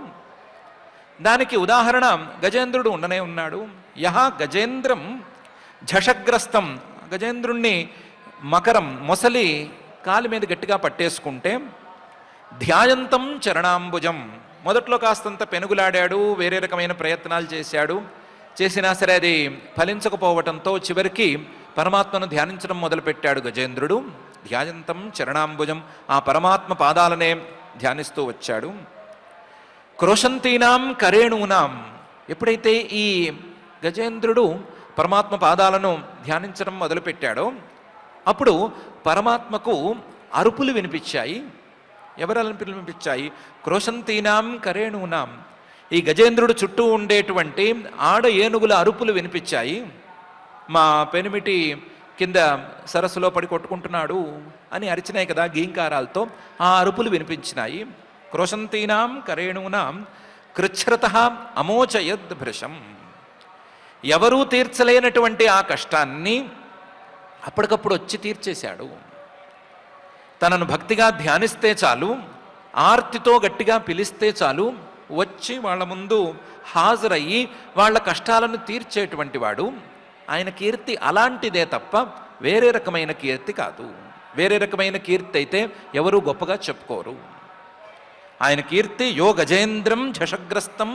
దానికి ఉదాహరణ గజేంద్రుడు ఉండనే ఉన్నాడు. యహ గజేంద్రం ఝషగ్రస్తం, గజేంద్రుణ్ణి మకరం, మొసలి కాలి మీద గట్టిగా పట్టేసుకుంటే, ధ్యాయంతం చరణాంబుజం, మొదట్లో కాస్తంత పెనుగులాడాడు, వేరే రకమైన ప్రయత్నాలు చేసినా సరే అది ఫలించకపోవటంతో చివరికి పరమాత్మను ధ్యానించడం మొదలుపెట్టాడు గజేంద్రుడు. ధ్యాయంతం చరణాంబుజం, ఆ పరమాత్మ పాదాలనే ధ్యానిస్తూ వచ్చాడు. క్రోశంతీనాం కరేణూనాం, ఎప్పుడైతే ఈ గజేంద్రుడు పరమాత్మ పాదాలను ధ్యానించడం మొదలుపెట్టాడో అప్పుడు పరమాత్మకు అరుపులు వినిపించాయి. ఎవరు అరుపులు వినిపించాయి? క్రోశంతీనాం కరేణూనాం, ఈ గజేంద్రుడు చుట్టూ ఉండేటువంటి ఆడ ఏనుగుల అరుపులు వినిపించాయి. మా పెనిమిటి కింద సరస్సులో పడి కొట్టుకుంటున్నాడు అని అరిచినాయి కదా గీంకారాలతో, ఆ అరుపులు వినిపించినాయి. క్రోశంతీనాం కరేణూనాం కృచ్ఛ్రత అమోచయద్ భృశం. ఎవరూ తీర్చలేనటువంటి ఆ కష్టాన్ని అప్పటికప్పుడు వచ్చి తీర్చేశాడు. తనను భక్తిగా ధ్యానిస్తే చాలు, ఆర్తితో గట్టిగా పిలిస్తే చాలు, వచ్చి వాళ్ళ ముందు హాజరయ్యి వాళ్ళ కష్టాలను తీర్చేటువంటి వాడు. ఆయన కీర్తి అలాంటిదే తప్ప వేరే రకమైన కీర్తి కాదు. వేరే రకమైన కీర్తి అయితే ఎవరూ గొప్పగా చెప్పుకోరు. ఆయన కీర్తి యో గజేంద్రం ఝషగ్రస్తం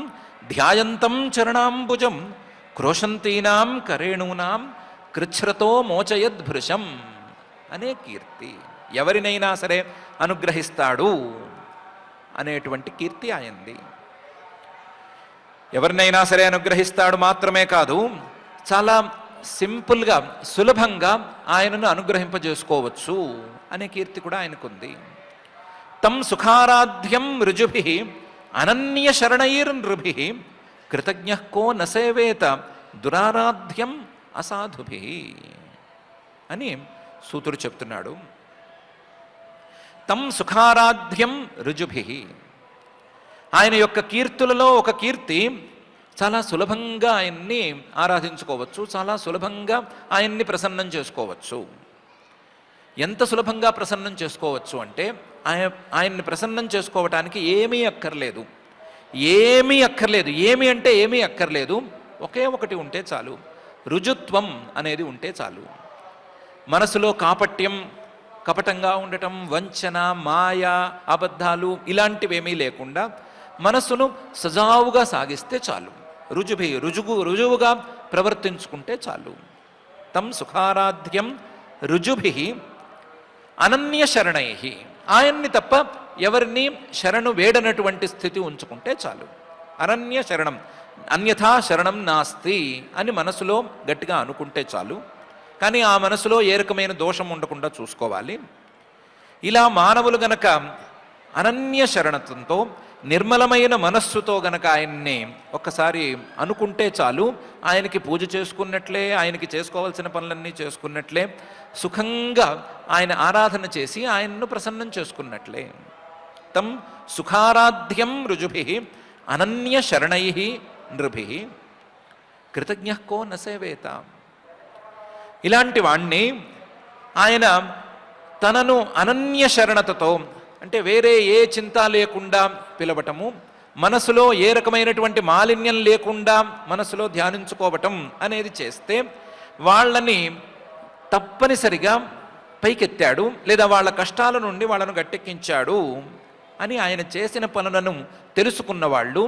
ధ్యాయంతం చరణాంబుజం క్రోశంతీనాం కరేణూనాం కృచ్ఛ్రతో మోచయద్భృశం అనే కీర్తి. ఎవరినైనా సరే అనుగ్రహిస్తాడు అనేటువంటి కీర్తి ఆయనది. ఎవరినైనా సరే అనుగ్రహిస్తాడు మాత్రమే కాదు, చాలా సింపుల్గా సులభంగా ఆయనను అనుగ్రహింపజేసుకోవచ్చు అనే కీర్తి కూడా ఆయనకుంది. తం సుఖారాధ్యం రుజుభి అనన్య శరణైర్నృభి కృతజ్ఞ కో నసేవేత దురారాధ్యం అసాధుభి అని సూతుడు చెప్తున్నాడు. తం సుఖారాధ్యం రుజుభి, ఆయన యొక్క కీర్తులలో ఒక కీర్తి చాలా సులభంగా ఆయన్ని ఆరాధించుకోవచ్చు, చాలా సులభంగా ఆయన్ని ప్రసన్నం చేసుకోవచ్చు. ఎంత సులభంగా ప్రసన్నం చేసుకోవచ్చు అంటే ఆయన్ని ప్రసన్నం చేసుకోవటానికి ఏమీ అక్కర్లేదు. ఏమీ అంటే ఏమీ అక్కర్లేదు. ఒకే ఒకటి ఉంటే చాలు, రుజుత్వం అనేది ఉంటే చాలు. మనసులో కాపట్యం, కపటంగా ఉండటం, వంచన, మాయ, అబద్ధాలు ఇలాంటివేమీ లేకుండా మనసును సజావుగా సాగిస్తే చాలు. రుజువుగా ప్రవర్తించుకుంటే చాలు. తం సుఖారాధ్యం రుజుభి అనన్య శరణై, ఆయన్ని తప్ప ఎవరిని శరణు వేడనటువంటి స్థితి ఉంచుకుంటే చాలు. అనన్య శరణం, అన్యథా శరణం నాస్తి అని మనసులో గట్టిగా అనుకుంటే చాలు. కానీ ఆ మనసులో ఏ రకమైన దోషం ఉండకుండా చూసుకోవాలి. ఇలా మానవులు గనక అనన్య శరణత్వంతో నిర్మలమైన మనస్సుతో గనక ఆయన్ని ఒక్కసారి అనుకుంటే చాలు, ఆయనకి పూజ చేసుకున్నట్లే, ఆయనకి చేసుకోవాల్సిన పనులన్నీ చేసుకున్నట్లే, సుఖంగా ఆయన ఆరాధన చేసి ఆయన్ను ప్రసన్నం చేసుకున్నట్లే. తం సుఖారాధ్యం రుజుభి అనన్య శరణై నృభి కృతజ్ఞ కో నసేవేత. ఇలాంటి వాణ్ణి ఆయన తనను అనన్య శరణతతో, అంటే వేరే ఏ చింత లేకుండా పిలవటము, మనసులో ఏ రకమైనటువంటి మాలిన్యం లేకుండా మనసులో ధ్యానించుకోవటం అనేది చేస్తే వాళ్ళని తప్పనిసరిగా పైకెత్తాడు, లేదా వాళ్ళ కష్టాల నుండి వాళ్ళను గట్టెక్కించాడు అని ఆయన చేసిన పనులను తెలుసుకున్న వాళ్ళు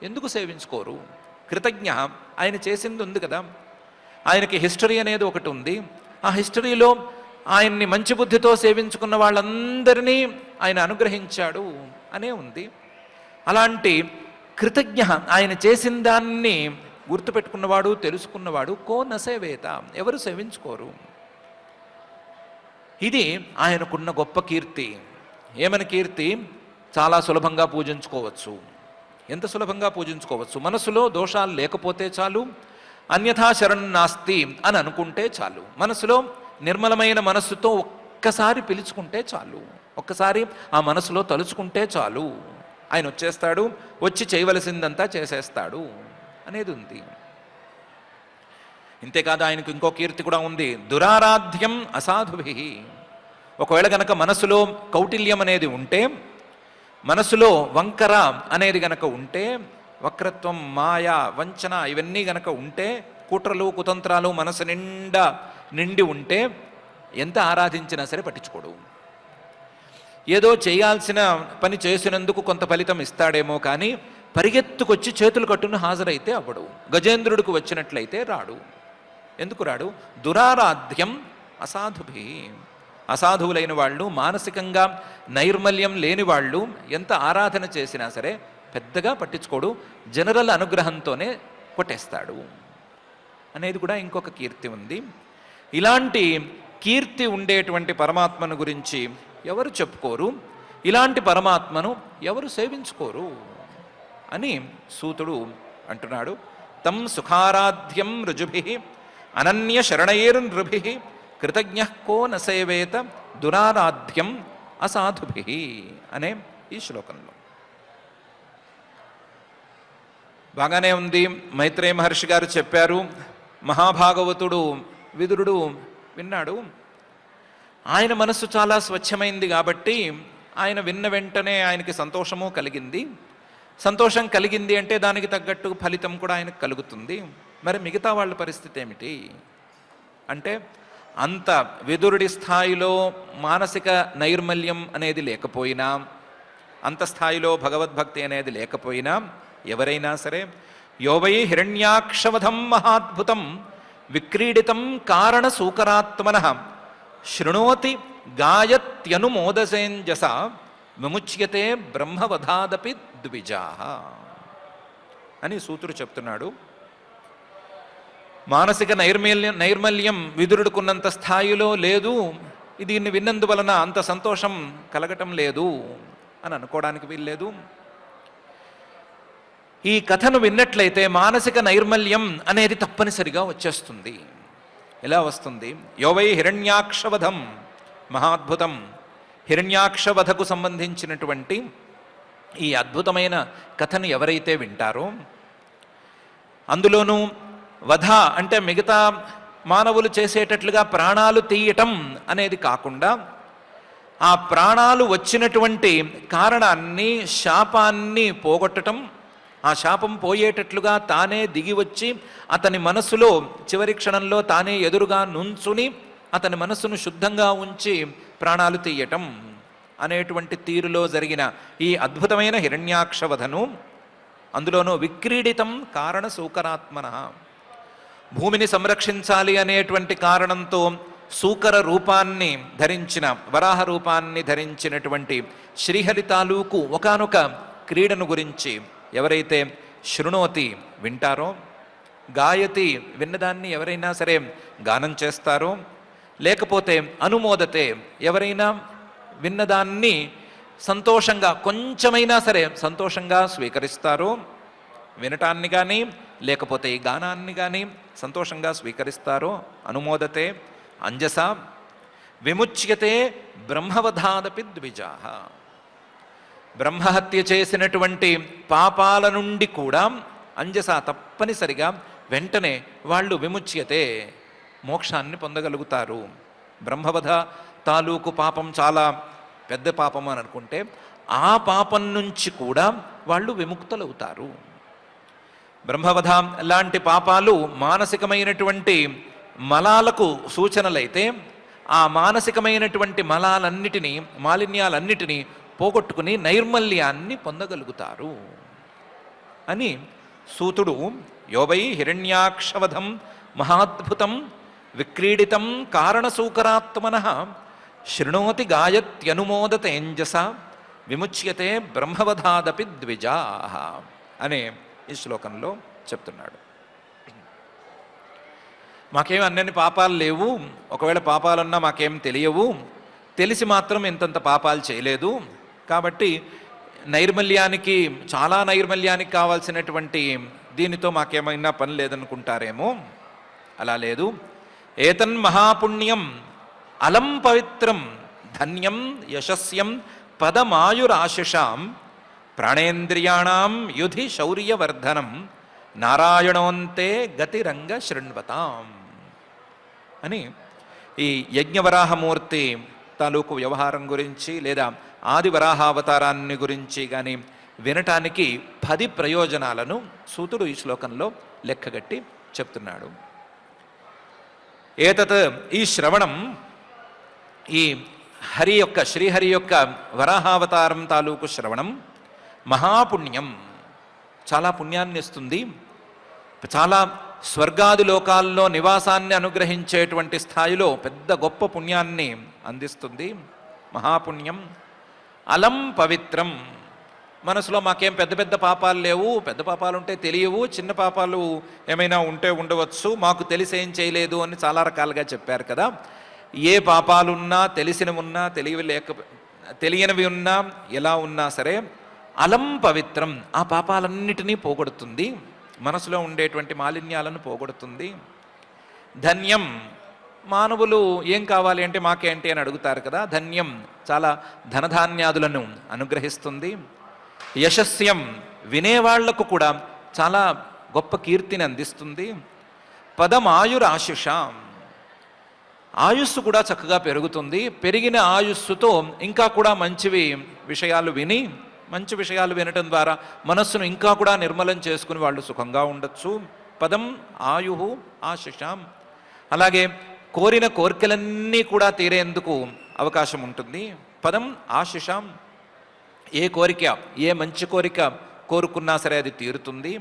ఎందుకు సేవించుకోరు? కృతజ్ఞ, ఆయన చేసింది ఉంది కదా, ఆయనకి హిస్టరీ అనేది ఒకటి ఉంది. ఆ హిస్టరీలో ఆయన్ని మంచి బుద్ధితో సేవించుకున్న వాళ్ళందరినీ ఆయన అనుగ్రహించాడు అనే ఉంది. అలాంటి కృతజ్ఞ, ఆయన చేసిన దాన్ని గుర్తుపెట్టుకున్నవాడు, తెలుసుకున్నవాడు కో నసేవేత, ఎవరు సేవించుకోరు. ఇది ఆయనకున్న గొప్ప కీర్తి. ఏమని కీర్తి? చాలా సులభంగా పూజించుకోవచ్చు. ఎంత సులభంగా పూజించుకోవచ్చు? మనసులో దోషాలు లేకపోతే చాలు, అన్యథా శరణ్ నాస్తి అని అనుకుంటే చాలు, మనసులో నిర్మలమైన మనస్సుతో ఒక్కసారి పిలుచుకుంటే చాలు, ఒక్కసారి ఆ మనసులో తలుచుకుంటే చాలు, ఆయన వచ్చేస్తాడు, వచ్చి చేయవలసిందంతా చేసేస్తాడు అనేది ఉంది. ఇంతేకాదు ఆయనకు ఇంకో కీర్తి కూడా ఉంది, దురారాధ్యం అసాధుభి. ఒకవేళ గనక మనసులో కౌటిల్యం అనేది ఉంటే, మనసులో వంకర అనేది గనక ఉంటే, వక్రత్వం, మాయ, వంచన ఇవన్నీ గనక ఉంటే, కుట్రలు కుతంత్రాలు మనసు నిండా నిండి ఉంటే ఎంత ఆరాధించినా సరే పట్టించుకోడు. ఏదో చేయాల్సిన పని చేసినందుకు కొంత ఫలితం ఇస్తాడేమో కానీ పరిగెత్తుకొచ్చి చేతులు కట్టును హాజరైతే అవ్వడు. గజేంద్రుడికి వచ్చినట్లయితే రాడు. ఎందుకు రాడు? దురారాధ్యం అసాధుభి. అసాధువులైన వాళ్ళు, మానసికంగా నైర్మల్యం లేని వాళ్ళు ఎంత ఆరాధన చేసినా సరే పెద్దగా పట్టించుకోడు, జనరల్ అనుగ్రహంతోనే కొట్టేస్తాడు అనేది కూడా ఇంకొక కీర్తి ఉంది. ఇలాంటి కీర్తి ఉండేటువంటి పరమాత్మను గురించి ఎవరు చెప్పుకోరు, ఇలాంటి పరమాత్మను ఎవరు సేవించుకోరు అని సూతుడు అంటున్నాడు. తం సుఖారాధ్యం రుజుభి అనన్య శరణైర్నృభి కృతజ్ఞ కో నసేవేత దురారాధ్యం అసాధుభి అనే ఈ శ్లోకంలో. బాగానే ఉంది, మైత్రేయ మహర్షి గారు చెప్పారు, మహాభాగవతుడు విదురుడు విన్నాడు. ఆయన మనస్సు చాలా స్వచ్ఛమైంది కాబట్టి ఆయన విన్న వెంటనే ఆయనకి సంతోషము కలిగింది. సంతోషం కలిగింది అంటే దానికి తగ్గట్టు ఫలితం కూడా ఆయనకు కలుగుతుంది. మరి మిగతా వాళ్ళ పరిస్థితి ఏమిటి అంటే, అంత విదురుడి స్థాయిలో మానసిక నైర్మల్యం అనేది లేకపోయినా, అంత స్థాయిలో భగవద్భక్తి అనేది లేకపోయినా ఎవరైనా సరే యోవై హిరణ్యాక్షవధం మహాద్భుతం విక్రీడితం కారణ సూకరాత్మనః శృణోతి గాయత్యనుమోదసేంజస విముచ్యతే బ్రహ్మవధాదపి ద్విజాః అని సూతుడు చెప్తున్నాడు. మానసిక నైర్మల్యం విదురుడుకున్నంత స్థాయిలో లేదు, దీన్ని విన్నందువలన అంత సంతోషం కలగటం లేదు అని అనుకోవడానికి వీల్లేదు. ఈ కథను విన్నట్లయితే మానసిక నైర్మల్యం అనేది తప్పనిసరిగా వచ్చేస్తుంది. ఎలా వస్తుంది? యోవై హిరణ్యాక్షవధం మహాద్భుతం, హిరణ్యాక్షవధకు సంబంధించినటువంటి ఈ అద్భుతమైన కథను ఎవరైతే వింటారో, అందులోనూ వధ అంటే మిగతా మానవులు చేసేటట్లుగా ప్రాణాలు తీయటం అనేది కాకుండా, ఆ ప్రాణాలు వచ్చినటువంటి కారణాన్ని, శాపాన్ని పోగొట్టటం, ఆ శాపం పోయేటట్లుగా తానే దిగి వచ్చి అతని మనస్సులో చివరి క్షణంలో తానే ఎదురుగా నుంచుని అతని మనస్సును శుద్ధంగా ఉంచి ప్రాణాలు తీయటం అనేటువంటి తీరులో జరిగిన ఈ అద్భుతమైన హిరణ్యాక్షవధను, అందులోనూ విక్రీడితం కారణ సూకరాత్మనః, భూమిని సంరక్షించాలి అనేటువంటి కారణంతో సూకర రూపాన్ని ధరించిన, వరాహ రూపాన్ని ధరించినటువంటి శ్రీహరి తాలూకు ఒకానొక క్రీడను గురించి ఎవరైతే శృణోతి వింటారో, గాయతి విన్నదాన్ని ఎవరైనా సరే గానం చేస్తారో, లేకపోతే అనుమోదతే ఎవరైనా విన్నదాన్ని సంతోషంగా, కొంచెమైనా సరే సంతోషంగా స్వీకరిస్తారో, వినటాన్ని కానీ లేకపోతే ఈ గానాన్ని కానీ సంతోషంగా స్వీకరిస్తారో, అనుమోదతే అంజస విముచ్యతే బ్రహ్మవధాదపి ద్విజాః, బ్రహ్మహత్య చేసినటువంటి పాపాల నుండి కూడా అంజస తప్పనిసరిగా వెంటనే వాళ్ళు విముచ్యతే మోక్షాన్ని పొందగలుగుతారు. బ్రహ్మవధ తాలూకు పాపం చాలా పెద్ద పాపం అని అనుకుంటే ఆ పాపం నుంచి కూడా వాళ్ళు విముక్తులవుతారు. బ్రహ్మవధ లాంటి పాపాలు మానసికమైనటువంటి మలాలకు సూచనలైతే, ఆ మానసికమైనటువంటి మలాలన్నిటినీ, మాలిన్యాలన్నిటినీ పోగొట్టుకుని నైర్మల్యాన్ని పొందగలుగుతారు అని సూతుడు యోవై హిరణ్యాక్షవధం మహాద్భుతం విక్రీడితం కారణసూకరాత్మనః శృణోతి గాయత్యనుమోదతేంజస విముచ్యతే బ్రహ్మవధాదపి ద్విజాః అనే ఈ శ్లోకంలో చెప్తున్నాడు. మాకేం అన్ని పాపాలు లేవు, ఒకవేళ పాపాలున్నా మాకేం తెలియవు, తెలిసి మాత్రం ఇంతంత పాపాలు చేయలేదు, కాబట్టి నైర్మల్యానికి, చాలా నైర్మల్యానికి కావాల్సినటువంటి దీనితో మాకేమైనా పని లేదనుకుంటారేమో. అలా లేదు. ఏతన్ మహాపుణ్యం అలం పవిత్రం ధన్యం యశస్యం పదమాయురాశిషాం ప్రాణేంద్రియాణం యుధి శౌర్యవర్ధనం నారాయణోంతే గతిరంగ శృణ్వతాం అని ఈ యజ్ఞవరాహమూర్తి తాలూకు వ్యవహారం గురించి లేదా ఆది వరాహావతారాన్ని గురించి కానీ వినటానికి 10 ప్రయోజనాలను సూతుడు ఈ శ్లోకంలో లెక్కగట్టి చెప్తున్నాడు. ఏతత్ ఈ శ్రవణం, ఈ హరి యొక్క, శ్రీహరి యొక్క వరాహావతారం తాలూకు శ్రవణం మహాపుణ్యం, చాలా పుణ్యాన్ని ఇస్తుంది, చాలా స్వర్గాది లోకాల్లో నివాసాన్ని అనుగ్రహించేటువంటి స్థాయిలో పెద్ద గొప్ప పుణ్యాన్ని అందిస్తుంది. మహాపుణ్యం. అలం పవిత్రం, మనసులో మాకేం పెద్ద పెద్ద పాపాలు లేవు, పెద్ద పాపాలు ఉంటే తెలియవు, చిన్న పాపాలు ఏమైనా ఉంటే ఉండవచ్చు, మాకు తెలిసి ఏం చేయలేదు అని చాలా రకాలుగా చెప్పారు కదా. ఏ పాపాలున్నా, తెలిసినవి ఉన్నా, తెలియనివి ఉన్నా, ఎలా ఉన్నా సరే అలం పవిత్రం, ఆ పాపాలన్నిటినీ పోగొడుతుంది, మనసులో ఉండేటువంటి మాలిన్యాలను పోగొడుతుంది. ధన్యం, మానవులు ఏం కావాలి అంటే మాకేంటి అని అడుగుతారు కదా, ధన్యం చాలా ధనధాన్యాదులను అనుగ్రహిస్తుంది. యశస్యం, వినేవాళ్లకు కూడా చాలా గొప్ప కీర్తిని అందిస్తుంది. పదమాయురాశిషాం, ఆయుస్సు కూడా చక్కగా పెరుగుతుంది. పెరిగిన ఆయుస్సుతో ఇంకా కూడా మంచివి విషయాలు విని, మంచి విషయాలు వినటం ద్వారా మనస్సును ఇంకా కూడా నిర్మలం చేసుకుని వాళ్ళు సుఖంగా ఉండొచ్చు. పదం ఆయు ఆశిషాం. అలాగే కోరిన కోరికలన్నీ కూడా తీరేందుకు అవకాశం ఉంటుంది. పదం ఆశిషాం, ఏ కోరిక, ఏ మంచి కోరిక కోరుకున్నా సరే అది తీరుతుంది.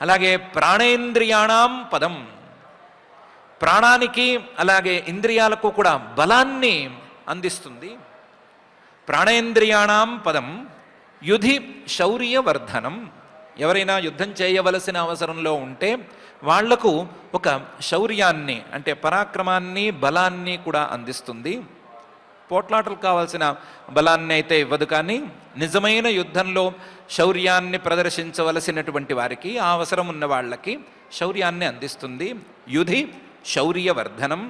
అలాగే ప్రాణేంద్రియాణం పదం, ప్రాణానికి అలాగే ఇంద్రియాలకు కూడా బలాన్ని అందిస్తుంది. ప్రాణేంద్రియాణం పదం యుధి శౌర్యవర్ధనం. ఎవరైనా యుద్ధం చేయవలసిన అవసరంలో ఉంటే వాళ్లకు ఒక శౌర్యాన్ని అంటే పరాక్రమాన్ని బలాన్ని కూడా అందిస్తుంది. పోట్లాటలు కావాల్సిన బలాన్ని అయితే ఇవ్వదు, కానీ నిజమైన యుద్ధంలో శౌర్యాన్ని ప్రదర్శించవలసినటువంటి వారికి, ఆ అవసరం ఉన్న వాళ్ళకి శౌర్యాన్ని అందిస్తుంది. యుధి శౌర్యవర్ధనం.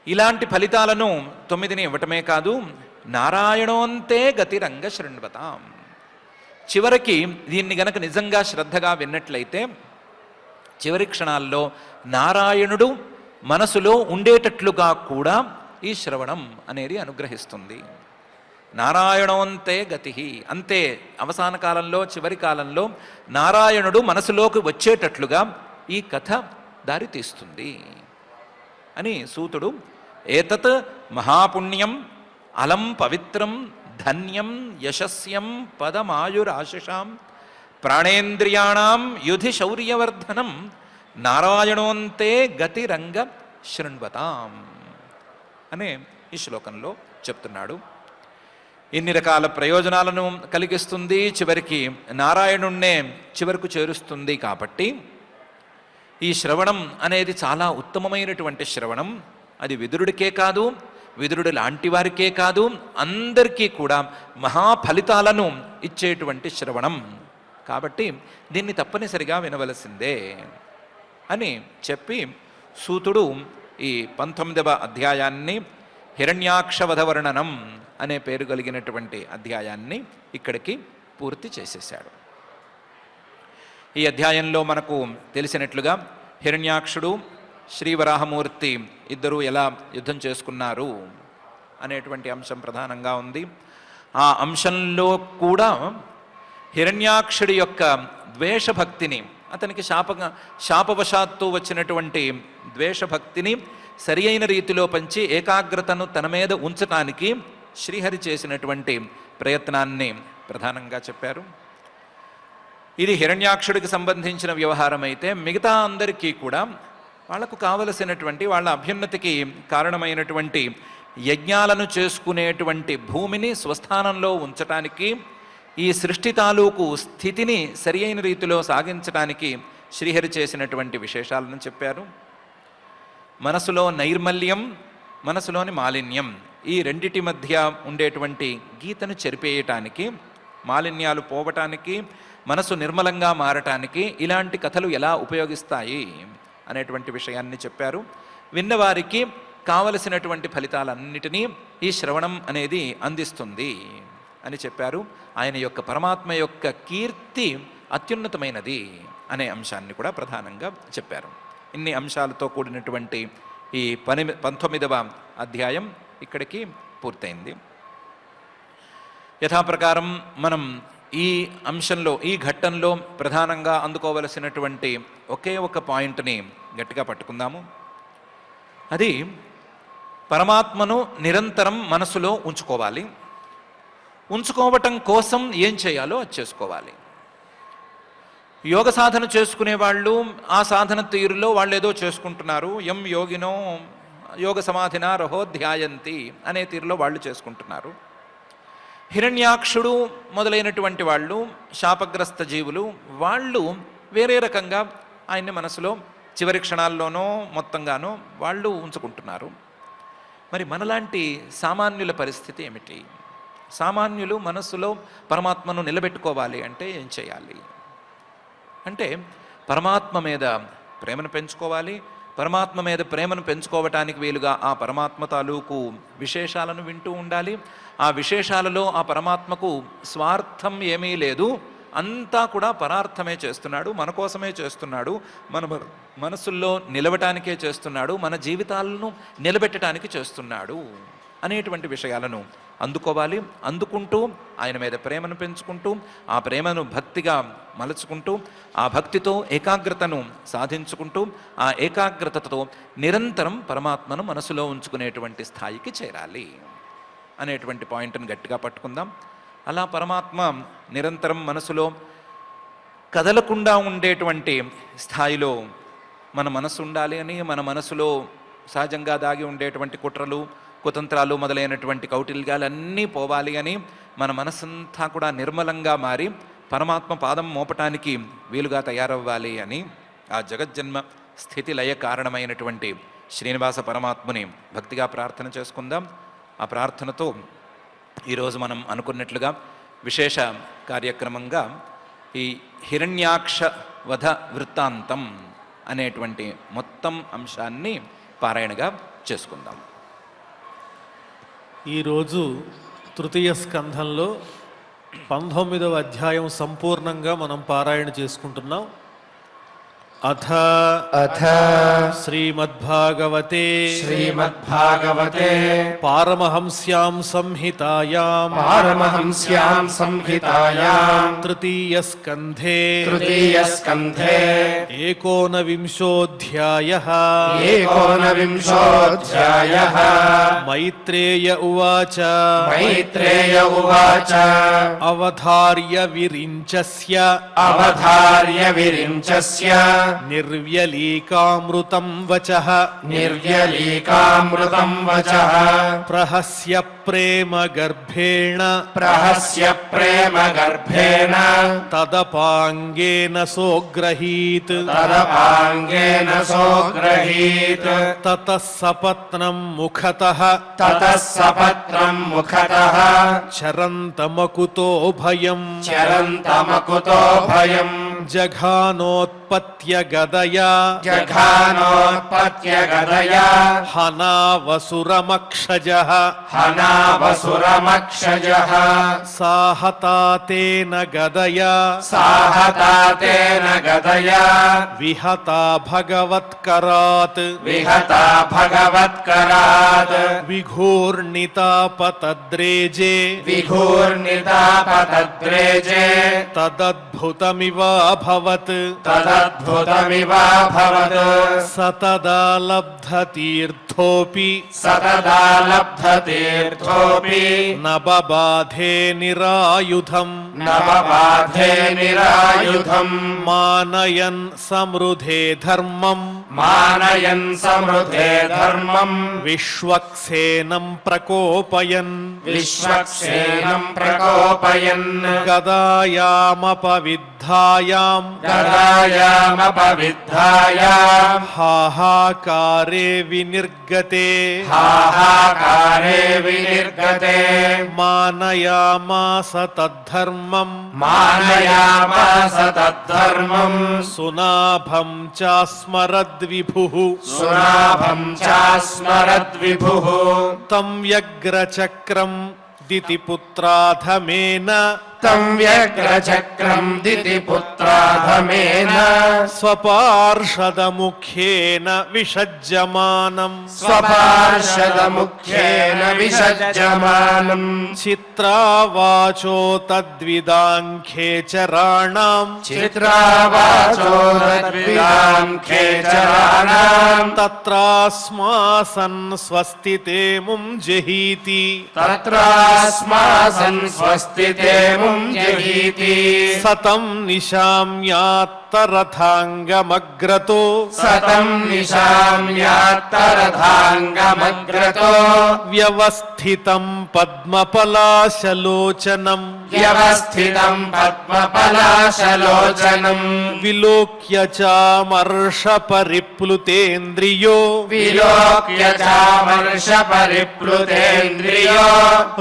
ఇలాంటి ఫలితాలను 9ని ఇవ్వటమే కాదు, నారాయణోంతే గతిరంగ శృణ్వతాం. చివరికి దీన్ని గనక నిజంగా శ్రద్ధగా విన్నట్లయితే చివరి క్షణాల్లో నారాయణుడు మనసులో ఉండేటట్లుగా కూడా ఈ శ్రవణం అనేది అనుగ్రహిస్తుంది. నారాయణోంతే గతి, అంతే అవసాన కాలంలో చివరి కాలంలో నారాయణుడు మనసులోకి వచ్చేటట్లుగా ఈ కథ దారి తీస్తుంది అని సూతుడు ఏతత్ మహాపుణ్యం అలం పవిత్రం ధన్యం యశస్యం పదమాయురాశిషాం ప్రాణేంద్రియాణం యుధి శౌర్యవర్ధనం నారాయణోంతే గతిరంగ శృణ్వతాం అనే ఈ శ్లోకంలో చెప్తున్నాడు. ఇన్ని రకాల ప్రయోజనాలను కలిగిస్తుంది, చివరికి నారాయణుణ్ణే చివరకు చేరుస్తుంది. కాబట్టి ఈ శ్రవణం అనేది చాలా ఉత్తమమైనటువంటి శ్రవణం. అది విదురుడికే కాదు, విదురుడు లాంటి వారికే కాదు, అందరికీ కూడా మహాఫలితాలను ఇచ్చేటువంటి శ్రవణం. కాబట్టి దీన్ని తప్పనిసరిగా వినవలసిందే అని చెప్పి సూతుడు ఈ 19వ అధ్యాయాన్ని హిరణ్యాక్షవధ వర్ణనం అనే పేరు కలిగినటువంటి అధ్యాయాన్ని ఇక్కడికి పూర్తి చేసేశాడు. ఈ అధ్యాయంలో మనకు తెలిసినట్లుగా హిరణ్యాక్షుడు శ్రీవరాహమూర్తి ఇద్దరూ ఎలా యుద్ధం చేసుకున్నారు అనేటువంటి అంశం ప్రధానంగా ఉంది. ఆ అంశంలో కూడా హిరణ్యాక్షుడి యొక్క ద్వేషభక్తిని, అతనికి శాపవశాత్తు వచ్చినటువంటి ద్వేషభక్తిని సరి అయిన రీతిలో పంచి ఏకాగ్రతను తన మీద ఉంచటానికి శ్రీహరి చేసినటువంటి ప్రయత్నాన్ని ప్రధానంగా చెప్పారు. ఇది హిరణ్యాక్షుడికి సంబంధించిన వ్యవహారం అయితే మిగతా అందరికీ కూడా వాళ్లకు కావలసినటువంటి వాళ్ళ అభ్యున్నతికి కారణమైనటువంటి యజ్ఞాలను చేసుకునేటువంటి భూమిని స్వస్థానంలో ఉంచటానికి, ఈ సృష్టి తాలూకు స్థితిని సరి అయిన రీతిలో సాగించడానికి శ్రీహరి చేసినటువంటి విశేషాలను చెప్పారు. మనసులో నైర్మల్యం, మనసులోని మాలిన్యం, ఈ రెండిటి మధ్య ఉండేటువంటి గీతను చెరిపేయటానికి, మాలిన్యాలు పోవటానికి, మనసు నిర్మలంగా మారటానికి ఇలాంటి కథలు ఎలా ఉపయోగిస్తాయి అనేటువంటి విషయాన్ని చెప్పారు. విన్నవారికి కావలసినటువంటి ఫలితాలన్నిటినీ ఈ శ్రవణం అనేది అందిస్తుంది అని చెప్పారు. ఆయన యొక్క పరమాత్మ యొక్క కీర్తి అత్యున్నతమైనది అనే అంశాన్ని కూడా ప్రధానంగా చెప్పారు. ఇన్ని అంశాలతో కూడినటువంటి ఈ 19వ అధ్యాయం ఇక్కడికి పూర్తయింది. యథాప్రకారం మనం ఈ అంశంలో, ఈ ఘట్టంలో ప్రధానంగా అందుకోవలసినటువంటి ఒకే ఒక పాయింట్ని గట్టిగా పట్టుకుందాము. అది పరమాత్మను నిరంతరం మనసులో ఉంచుకోవాలి. ఉంచుకోవటం కోసం ఏం చేయాలో అది చేసుకోవాలి. యోగ సాధన చేసుకునే వాళ్ళు ఆ సాధన తీరులో వాళ్ళు ఏదో చేసుకుంటున్నారు. యం యోగినో యోగ సమాధిన రహోధ్యాయంతి అనే తీరులో వాళ్ళు చేసుకుంటున్నారు. హిరణ్యాక్షుడు మొదలైనటువంటి వాళ్ళు, శాపగ్రస్త జీవులు, వాళ్ళు వేరే రకంగా ఆయన్ని మనసులో చివరి క్షణాల్లోనో మొత్తంగానో వాళ్ళు ఉంచుకుంటున్నారు. మరి మనలాంటి సామాన్యుల పరిస్థితి ఏమిటి? సామాన్యులు మనస్సులో పరమాత్మను నిలబెట్టుకోవాలి అంటే ఏం చేయాలి అంటే, పరమాత్మ మీద ప్రేమను పెంచుకోవాలి. పరమాత్మ మీద ప్రేమను పెంచుకోవటానికి వీలుగా ఆ పరమాత్మ తాలూకు విశేషాలను వింటూ ఉండాలి. ఆ విశేషాలలో ఆ పరమాత్మకు స్వార్థం ఏమీ లేదు, అంతా కూడా పరార్థమే చేస్తున్నాడు, మన కోసమే చేస్తున్నాడు, మన మనసుల్లో నిలవటానికే చేస్తున్నాడు, మన జీవితాలను నిలబెట్టడానికి చేస్తున్నాడు అనేటువంటి విషయాలను అందుకోవాలి. అందుకుంటూ ఆయన మీద ప్రేమను పెంచుకుంటూ ఆ ప్రేమను భక్తిగా మలుచుకుంటూ ఆ భక్తితో ఏకాగ్రతను సాధించుకుంటూ ఆ ఏకాగ్రతతో నిరంతరం పరమాత్మను మనసులో ఉంచుకునేటువంటి స్థాయికి చేరాలి అనేటువంటి పాయింట్ని గట్టిగా పట్టుకుందాం. అలా పరమాత్మ నిరంతరం మనసులో కదలకుండా ఉండేటువంటి స్థాయిలో మన మనసు ఉండాలి అని, మన మనసులో సహజంగా దాగి ఉండేటువంటి కుట్రలు కుతంత్రాలు మొదలైనటువంటి కౌటిల్యాలన్నీ పోవాలి అని, మన మనసంతా కూడా నిర్మలంగా మారి పరమాత్మ పాదం మోపటానికి వీలుగా తయారవ్వాలి అని ఆ జగజ్జన్మ స్థితి లయ కారణమైనటువంటి శ్రీనివాస పరమాత్మని భక్తిగా ప్రార్థన చేసుకుందాం. ఆ ప్రార్థనతో ఈరోజు మనం అనుకున్నట్లుగా విశేష కార్యక్రమంగా ఈ హిరణ్యాక్ష వధ వృత్తాంతం అనేటువంటి మొత్తం అంశాన్ని పారాయణగా చేసుకుందాం. ఈరోజు తృతీయ స్కంధంలో 19వ అధ్యాయం సంపూర్ణంగా మనం పారాయణ చేసుకుంటున్నాం. అథ శ్రీమద్భాగవతే పారమహంస్యాం సంహితాయాం తృతీయ స్కంధే ఏకోనవింశోऽధ్యాయః మైత్రేయ ఉవాచ అవధార్య విరించస్య నిర్వ్యలీకామృతం వచః ప్రహస్య ప్రేమ గర్భేణ తదపాంగేన సోగ్రహీత్ తతః సపత్నం ముఖతః చరంతమకుతో భయం జఘానోత్పత్య గదయా హనావసురమక్షజః సాహతాతేన గదయా విహతా భగవత్కరాత్ విఘూర్ణితాపతద్రేజే తదద్భుతమివాభవత్ సతదా లబ్ధతీర్థోపి నబబాధే నిరాయుధం మానయన్ సమృధే ధర్మం విశ్వక్సేనం ప్రకోపయన్ గదాయామపవిద్ధాయాం హాహాకారే వినిర్గతే మానయామాస తద్ధర్మం సునాభం చాస్మరద్విభుః తం వ్యగ్రచక్రం దితిపుత్రాధమేన స్వపార్షదముఖ్యేన విషజ్యమానం చిత్రావాచో తద్విదాంఖేచరాణాం తత్రాస్మాసన్ స్వస్తితే ముం జహీతి సతం నిశామ్యాత్తరథాంగమగ్రతో వ్యవస్థితం పద్మపలాశలోచనం విలోక్య చామర్ష పరిప్లుతేంద్రియో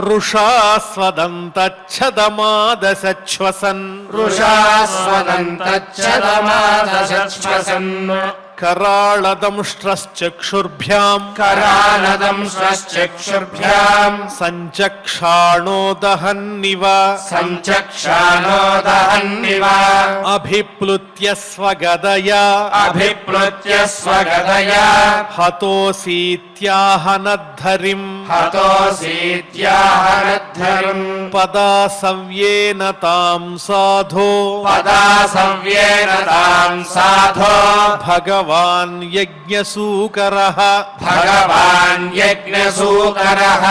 రుషా స్వదంతచ్ఛదమాదశ్వసన్ कराळदंष्ट्रश्चक्षुर्भ्याम् करालदंश्रश्चक्षुर्भ्याम् सञ्चक्षाणोदहन्निव सञ्चक्षाणोदहन्निव अभिप्लुत्य स्वगदया अभिप्लुत्य स्वगदया हतोऽसीत्याहनद्धरिम् हतोऽसीत्याहनद्धरिम् पदासव्येन तां साधो पदासव्येन तां साधो भगवान् यज्ञसूकरः भगवान् यज्ञसूकरः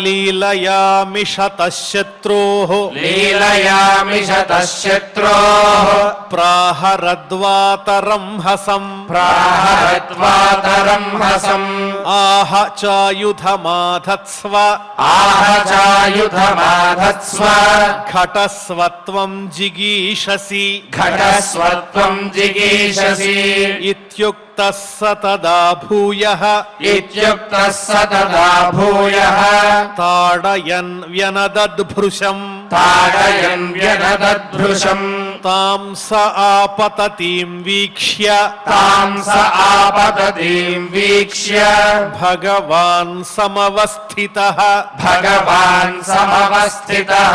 लीलयामिषतः शत्रोः लीलयामिषतः शत्रोः प्राहरद्वातरं हसम् प्राहरत्वातरं हसम् आह चायुधमाधत्स्व आह चायुधमाधत्स्व घटस्वत्वं जिगीषसि घटस्वत्वं जिगीषसि इत्युक्तः स तदा भूयः इत्युक्तः स तदा भूयः ताडयन् व्यनदद्भृशम् ताडयन् व्यनदद्भृशम् तां स आपततीं वीक्ष्य तां स आपततीं वीक्ष्य भगवान् समवस्थितः भगवान् समवस्थितः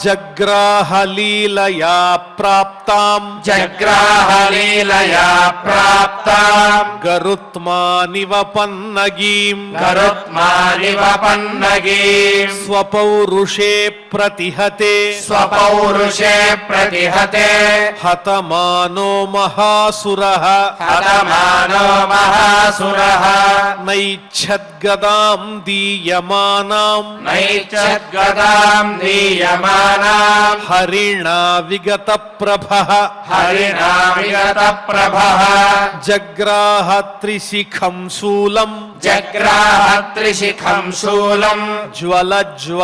जग्राहलीलया प्राप्ताम् जग्राहलीलया प्राप्ताम् गरुत्मानिव पन्नगीम् गरुत्मानिव पन्नगीम् स्वपौरुषे प्रतिहते स्वपौरुषे प्रतिहते हतमानो महासुरः हतमानो महासुरः नैच्छद्गदाम् दीयमानाम् नैच्छद्गदाम् दीयमानाम् हरिणा विगतप्रभः हरिणा विगतप्रभः जग्राह त्रिशिखं शूलम् जग्राह त्रिशिखं शूलम्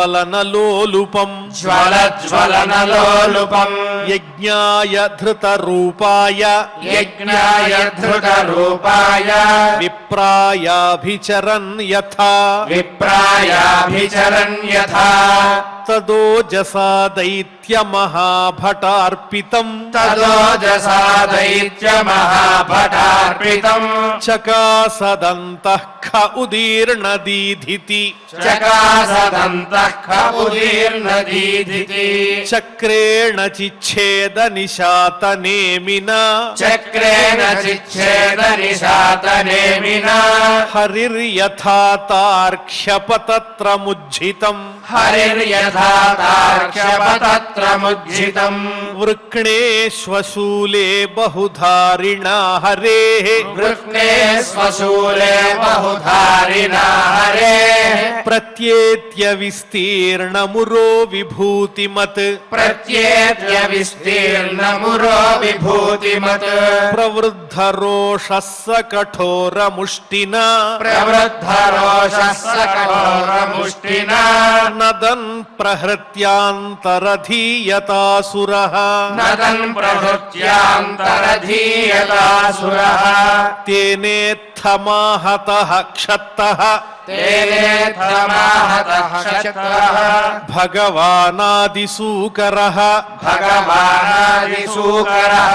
ज्वलज्वलनलोलुपम् ज्वलज्वलनलोलुपम् यज्ञाय धृतरूपाय यज्ञाय धृतरूपाय विप्रायाभिचरन् यथा विप्रायाभिचरन् यथा तदोजसा दैत्यमहाभटार्पितम् तदोजसा दैत्यमहाभटार्पितम् चकासदन्तः ख उदीर्णदीधिति चकासदन्तः ख उदीर्णदीधिति चक्रेण चिच्छेदनिशातनेमिना चक्रेण चिच्छेदनिशातनेमिना हरिर्यथा तार्क्ष्यपतत्रमुज्झितम् हरिर्यथा तार्क्ष्यपतत्रमुज्झितम् वृक्णेष्वशूले बहुधारिणा हरेः वृक्णे स्वशूले बहुधारिणा हरेः प्रत्येत्य विस्तीर्णमुरो विभूतिमत् प्रत्येत्य विस्तीर्णमुरो विभूतिमत् प्रवृद्धरोषः स कठोरमुष्टिना प्रवृद्धरोषः स कठोरमुष्टिना नदन् प्रहृत्यान्तरधीयतासुरः नदन् प्रहृत्यान्तरधीयतासुरः तेनेत्थमाहतः क्षत्तः तेनेत्थमाहतः क्षत्रः भगवानादिसूकरः भगवानादिसूकरः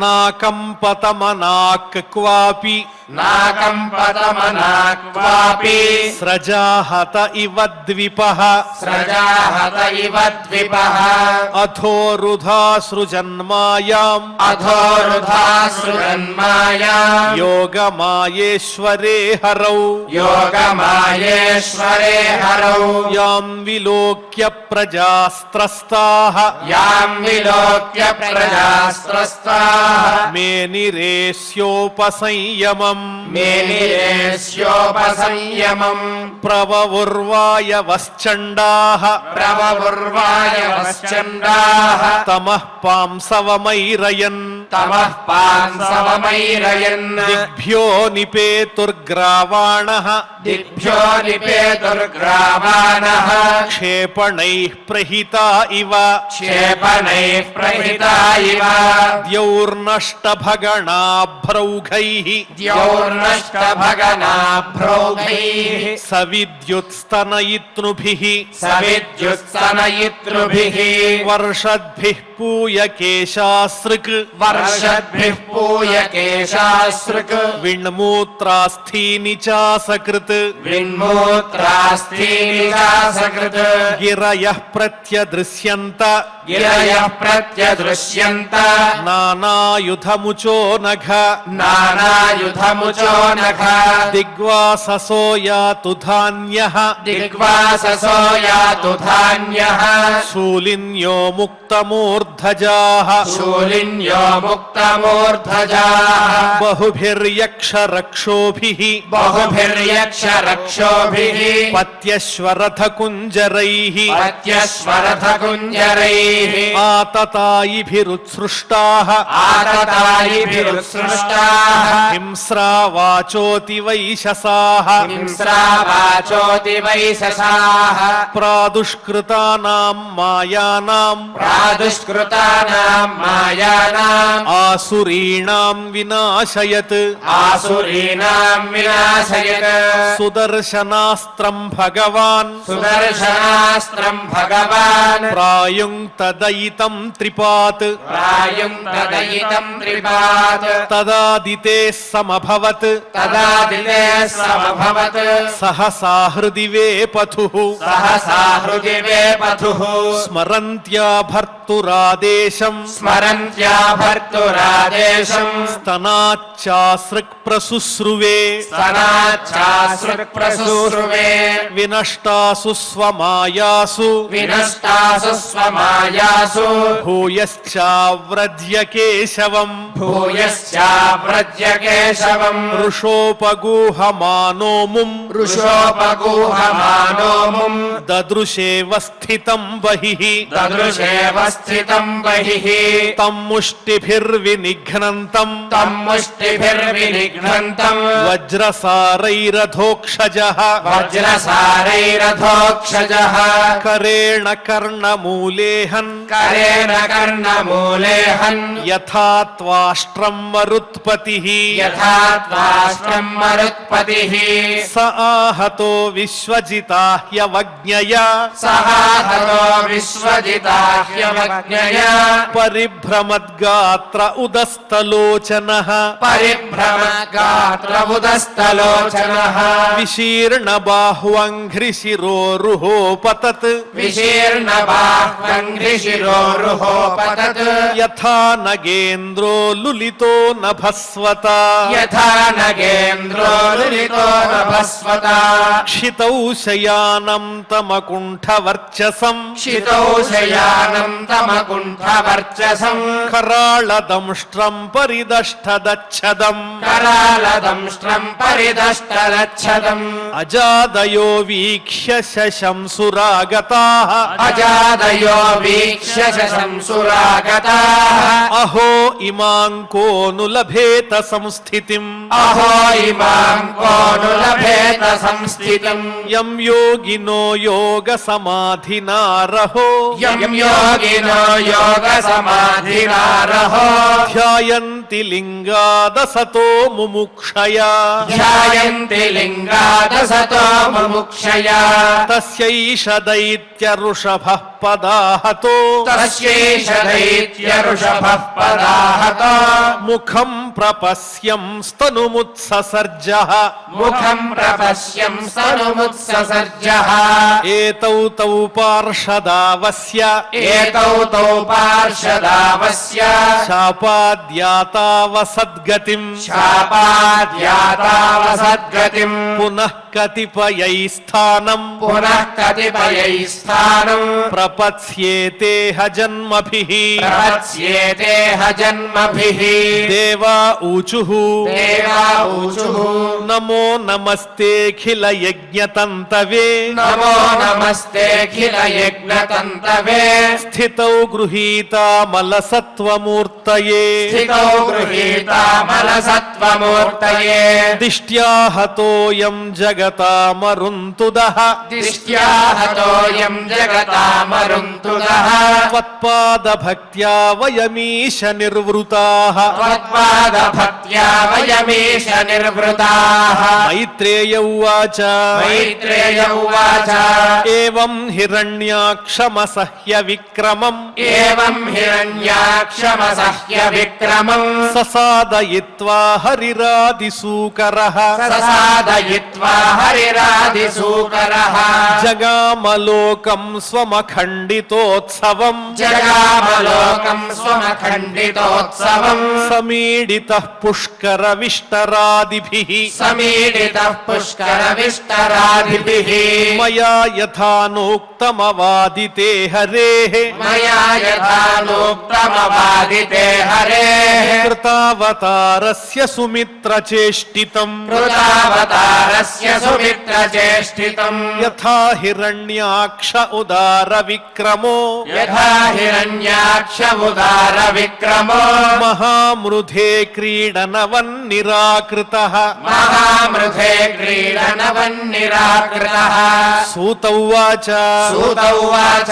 नाकम्पतमनाक् क्वापि नाकम्पतमनाक् क्वापि स्रजाहत इव द्विपः स्रजाहत इव द्विपः अथोरुधासृजन्मायाम् अधोरुधासृजन्मायाम् योगमायेश्वरे हरौ योगमायेश्वरे हरौ यां विलोक्य प्रजास्त्रस्ताः याम् विलोक्य प्रजास्त्रस्ताः मेनिरेस्योपसंयमम् मेनिरेस्योपसंयमम् प्रववुर्वायवश्चण्डाः प्रववुर्वायवश्चण्डाः तमः पांसवमैरयन् तमः पांसवमैरयन् दिग्भ्यो निपेतुर्ग्रावाणः दिग्भ्यो निपेतुर्ग्रावाणः क्षेपणैः प्रहिता इव क्षेपणैः प्रहिता इव द्यौर्नष्टभगणाभ्रौघैः द्यौर्नष्टभगनाभ्रौघैः सविद्युत्स्तनयित्नुभिः सविद्युत्सनयितृभिः वर्षद्भिः पूयकेशासृक् वर्षद्भिः पूयकेशासृक् विण्मूत्रास्थीनि चासकृत् विन्मूत्रास्थीनि चासकृत् गिरयः प्रत्यदृश्यन्त गिरयः प्रत्यदृश्यन्त नानायुधमुचो नघ नानायुधमुचो नघ दिग्वाससो यातु धान्यः दिग्वाससो यातु धान्यः शूलिन्यो मुक्तमूर्धजाः शूलिन्यो मुक्तमूर्धजाः बहुभिर्यक्षरक्षोभिः बहुभिर्यक्षरक्षोभिः पत्यश्वरथकुञ्जरैः पत्यश्वरथकुञ्जरैः आततायिभिरुत्सृष्टाः आततायिभिरुत्सृष्टाः हिंस्रावाचोति वैशसाः हिंस्रावाचोति वैशसाः प्रादुष्कृतानां मायानां प्रादुष्कृतानां मायानाम् आसुरीणां विनाशयत् आसुरीणां विनाशयत् सुदर्शनास्त्रं भगवान् सुदर्शनास्त्रं भगवान् प्रायुङ्क्तदयितं त्रिपात् प्रायुङ्क्तदयितं त्रिपात् तदादिते समभवत् तदादिते समभवत् सहसा हृदि वेपथुः सहसा हृदि वेपथुः स्मरन्त्या भर्तुरादेशं स्मरन्त्या भर्तुरादेशं स्तनाच्चासृक्प्रशुश्रुवे स्तनाच्छाश्रुप्रशुश्रुवे विनष्टासु स्वमायासु विनष्टासु स्वमायासु भूयश्चाव्रज्य केशवम् भूयश्चाव्रज्य केशवम् ऋषोपगूहमानो मुम् ऋषोपगूहमानो मुम् ददृशेव स्थितं बहिः ददृशेव स्थितं बहिः तं मुष्टिभिर्विनिघ्नन्तम् तं मुष्टिभिर्विनिघ्नन्तम् वज्रसारैरधोक्षजः वज्रसारैरथोक्षजः करेण कर्णमूलेहन् करेण कर्णमूलेहन् यथा त्वाष्ट्रं मरुत्पतिः यथा त्वाष्ट्रं मरुत्पतिः स आहतो विश्वजिताह्यवज्ञया सहाहतो विश्वजिताह्यवज्ञया परिभ्रमद्गात्र उदस्तलोचनः परिभ्रमगात्रबुधस्थलोचनः विशीर्णबाह्वङ्घ्रिशिरोरुहोपतत् विशीर्णबाह्वङ्घ्रिशिरोरुहोपतत् यथा नगेन्द्रो लुलितो नभस्वता यथा नगेन्द्रो लुलितो नभस्वता क्षितौ शयानं तमकुण्ठवर्चसं क्षितौ शयानं तमकुण्ठवर्चसं कराळदंष्ट्रं परिदष्टदच्छदम् करालदंष्ट्रं परिदष्टलच्छदम् अजादयो वीक्ष्य शशंसुरागताः अजादयो वीक्ष्य शशंसुरागताः अहो इमां को नु लभेत संस्थितिम् अहो इमां को नु लभेत संस्थितिम् यं योगिनो योगसमाधिना रहो यं योगिनो योगसमाधिनारहो ध्यायन्ति लिङ्गादसतो मुमुक्षया ध्यायन्ति लिङ्गादसतो मुमुक्षया तस्यैष दैत्यऋषभः पदाहतो तस्यैष दैत्यऋषभः पदाहतो मुखं प्रपश्यं स्तनुमुत्ससर्जः मुखं प्रपश्यं स्तनुमुत्ससर्जः एतौ तौ पार्षदावस्य एतौ तौ पार्षदावस्य शापाद्यातावसद्गतिम् शापाद्यातावसद्गतिम् पुनः कतिपयैस्थानम् पुनः कतिपयैस्थानम् प्रपत्स्येतेह जन्मभिः प्रपत्स्येतेह जन्मभिः देवा ऊचुः देवा ऊचुः नमो नमस्तेऽखिल यज्ञतन्तवे नमो नमस्तेऽखिल यज्ञतन्तवे स्थितौ गृहीतामलसत्त्वमूर्तये स्थितौ गृहीतामलसत्त्वमूर्तये दिष्ट्या हतोऽयं जगतामरुन्तुदः दिष्ट्या हतोऽयं जगतामरुन्तुदः त्वत्पादभक्त्या वयमीश निर्वृताः त्वत्पादभक्त्या वयमीश సमीश निर्वृताः మైత్రేయ ఉవాచ मैत्रेय उवाच ఏవం హిరణ్యాక్షమసహ్య విక్రమం एवं हिरण्याक्षमसह्य विक्रमम् ససాదయిత్వా హరిరాదిసూకరః ससादयित्वा हरिरादिसूकरः జగామలోకం స్వమఖండితోత్సవం जगामलोकम् स्वमखण्डितोत्सवम् సమీడితః పుష్కరవిష్టరాదిభిః समीडितः पुष्करविष्टरादिभिः మయా యథానోక్తమవాదితే హరేః मया यथानोक्तमवादिते हरेः కృతావతారస్య సుమిత్రచేష్టితం कृतावतारस्य सुमित्रचेष्टितम् యథా హిరణ్యాక్ష ఉదార విక్రమో यथा हिरण्याक्ष उदार विक्रमो మహామృధే క్రీడనవన్నిరాకృతః महामृधे क्रीडनवन्निराकृतः సూత ఉవాచ सूत उवाच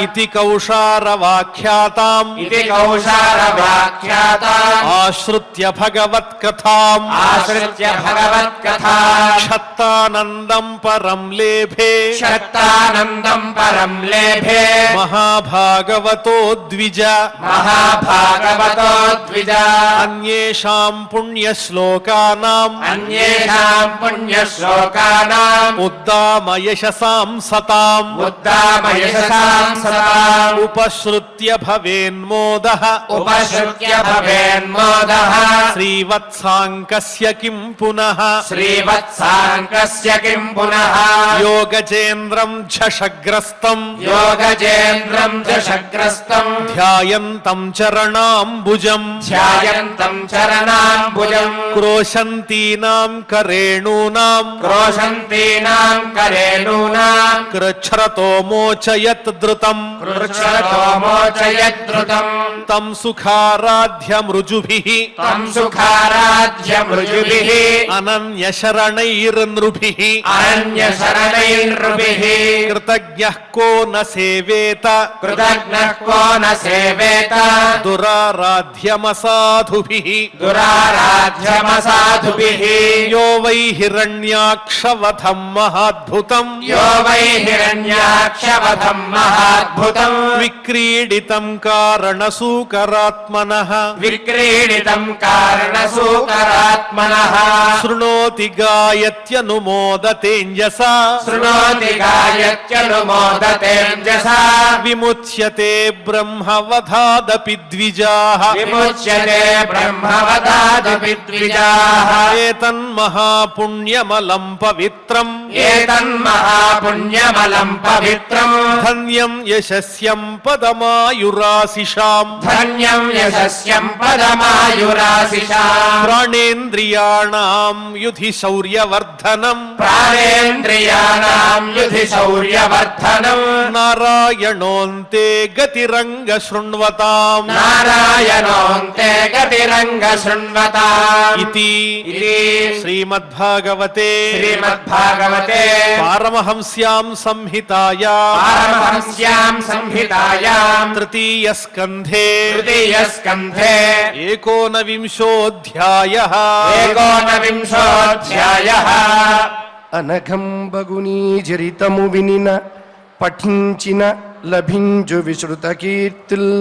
ఇతి కౌషారవాఖ్యాతాం इति कौशारवाख्याता ఆశ్రుత్య భగవత్కథాం आश्रित्य भगवत्कथा క్షత్తానందం పరం లేభే शक्तानन्दम् परम् लेभे మహాభాగవతో ద్విజ महाभागवतो द्विजा అన్యేషాం పుణ్యశ్లోకానాం अन्येषाम् पुण्यश्लोकानाम् ఉద్దామయశసాం సతాం उद्दामयशसाम् सताम् ఉపశ్రుత్య భవేన్మోదః उपश्रुत्य भवेन्मोदः శ్రీవత్సాంకస్య కిం పునః श्रीवत्साङ्कस्य किम् पुनः యోగజేంద్రం ఝషగ్రస్తం योगजेन्द्रम् दशग्रस्तम् ధ్యాయంతం చరణాంబుజం ध्यायन्तम् चरणाम्बुजम् క్రోశంతీనాం కరేణూనాం क्रोशन्तीनाम् करेणूनाम् కృచ్ఛ్రతో మోచయత్ ద్రుతం कृच्छ्रतो मोचयद्रुतम् తం సుఖారాధ్య మృజుభిః तम् सुखाराध्य मृजुभिः అనన్యశరణైర్నృభిః अरण्यशरणैर्नृभिः కృతజ్ఞః కో న సేవేత कृतज्ञः को न सेवेत దురారాధ్యమసాధుభిః दुराराध्यमसाधुभिः యో వై హిరణ్యాక్షవధం మహాద్భుతం यो वै हिरण्याक्षवधम् महाद्भुतम् విక్రీడితం కారణసూకరాత్మనః विक्रीडितम् कारणसूकरात्मनः శృణోతి గాయత్యనుమోదతేంజసా शृणोति गायत्यनुमोदतेऽञ्जसा విముచ్యతే బ్రహ్మవధాదపి ద్విజాః विमुच्यते ब्रह्मवदादपि द्विजाः ఏతన్మహాపుణ్యమలం పవిత్రం एतन्महापुण्यमलम् पवित्रम् ధన్యం యశస్యం పదమాయురాశిషాం धन्यम् यशस्यम् पदमायुराशिषाम् ప్రాణేంద్రియాణాం యుధి శౌర్యవర్ధనం प्राणेन्द्रियाणाम् युधि शौर्यवर्धनम् నారాయణోంతే గతిరంగ శృణ్వతాం नारायणोऽन्ते गतिरङ्ग शृण्वताम् ఇతి इति శ్రీమద్భాగవతే श्रीमद्भागवते పారమహంస్యాం సంహితాయాం पारमहंस्याम् संहितायाम् తృతీయ స్కంధే तृतीयस्कन्धे ఏకోనవింశోऽధ్యాయః एकोनविंशोऽध्यायः అనఘంబగునీ చరితము వినిన పఠించిన లభించు విశ్రుత కీర్తుల్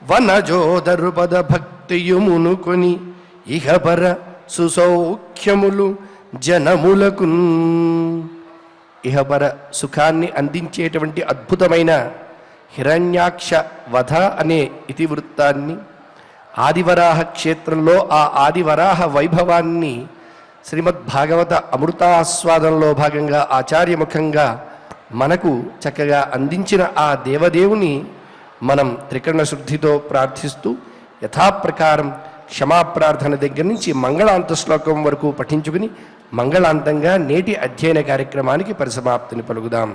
వనజోదరు పద భక్తియుమునుకొని ఇహపర సుసౌఖ్యములు జనములకు ఇహపర సుఖాన్ని అందించేటువంటి అద్భుతమైన హిరణ్యాక్ష వధ అనే ఇతివృత్తాన్ని ఆదివరాహ క్షేత్రంలో ఆ ఆదివరాహ వైభవాన్ని శ్రీమద్భాగవత అమృతాస్వాదంలో భాగంగా ఆచార్యముఖంగా మనకు చక్కగా అందించిన ఆ దేవదేవుని మనం త్రికరణ శుద్ధితో ప్రార్థిస్తూ యథాప్రకారం క్షమాప్రార్థన దగ్గర నుంచి మంగళాంత శ్లోకం వరకు పఠించుకుని మంగళాంతంగా నేటి అధ్యయన కార్యక్రమానికి పరిసమాప్తిని పలుకుదాం.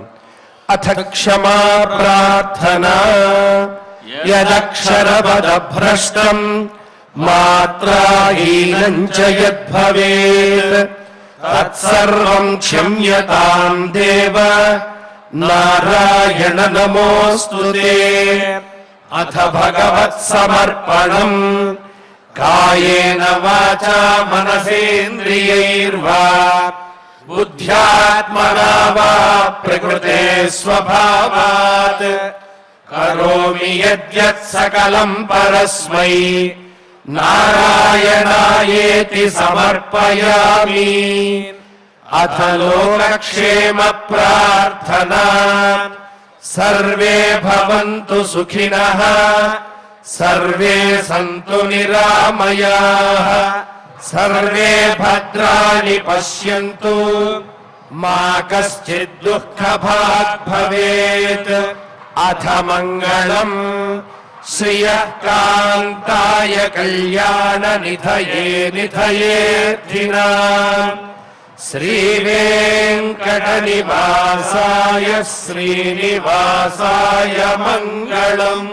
అథ క్షమా ప్రార్థనా యదక్షరపద భ్రష్టం మాత్రాహీనం చ యద్భవేత్ తత్సర్వం క్షమ్యతాం దేవ నారాయణ నమోస్తుతే. అథ భగవత్ సమర్పణం కాయేన వాచా మనసేంద్రియైర్వా బుద్ధ్యాత్మనా వా ప్రకృతే స్వభావాత్ కరోమి యద్యత్ సకలం పరస్మై నారాయణాయేతి సమర్పయామి. అథ లోకక్షేమ ప్రార్థనా సర్వే భవంతు సుఖినః సర్వే సంతు నిరామయాః సర్వే భద్రాణి పశ్యంతు మా కశ్చిద్ దుఃఖభాగ్ భవేత్. అథ మంగళం శ్రియః కాంతాయ కళ్యాణ నిధయే నిధయేర్థినాం శ్రీవేంకటనివాసాయ శ్రీనివాసాయ మంగళం.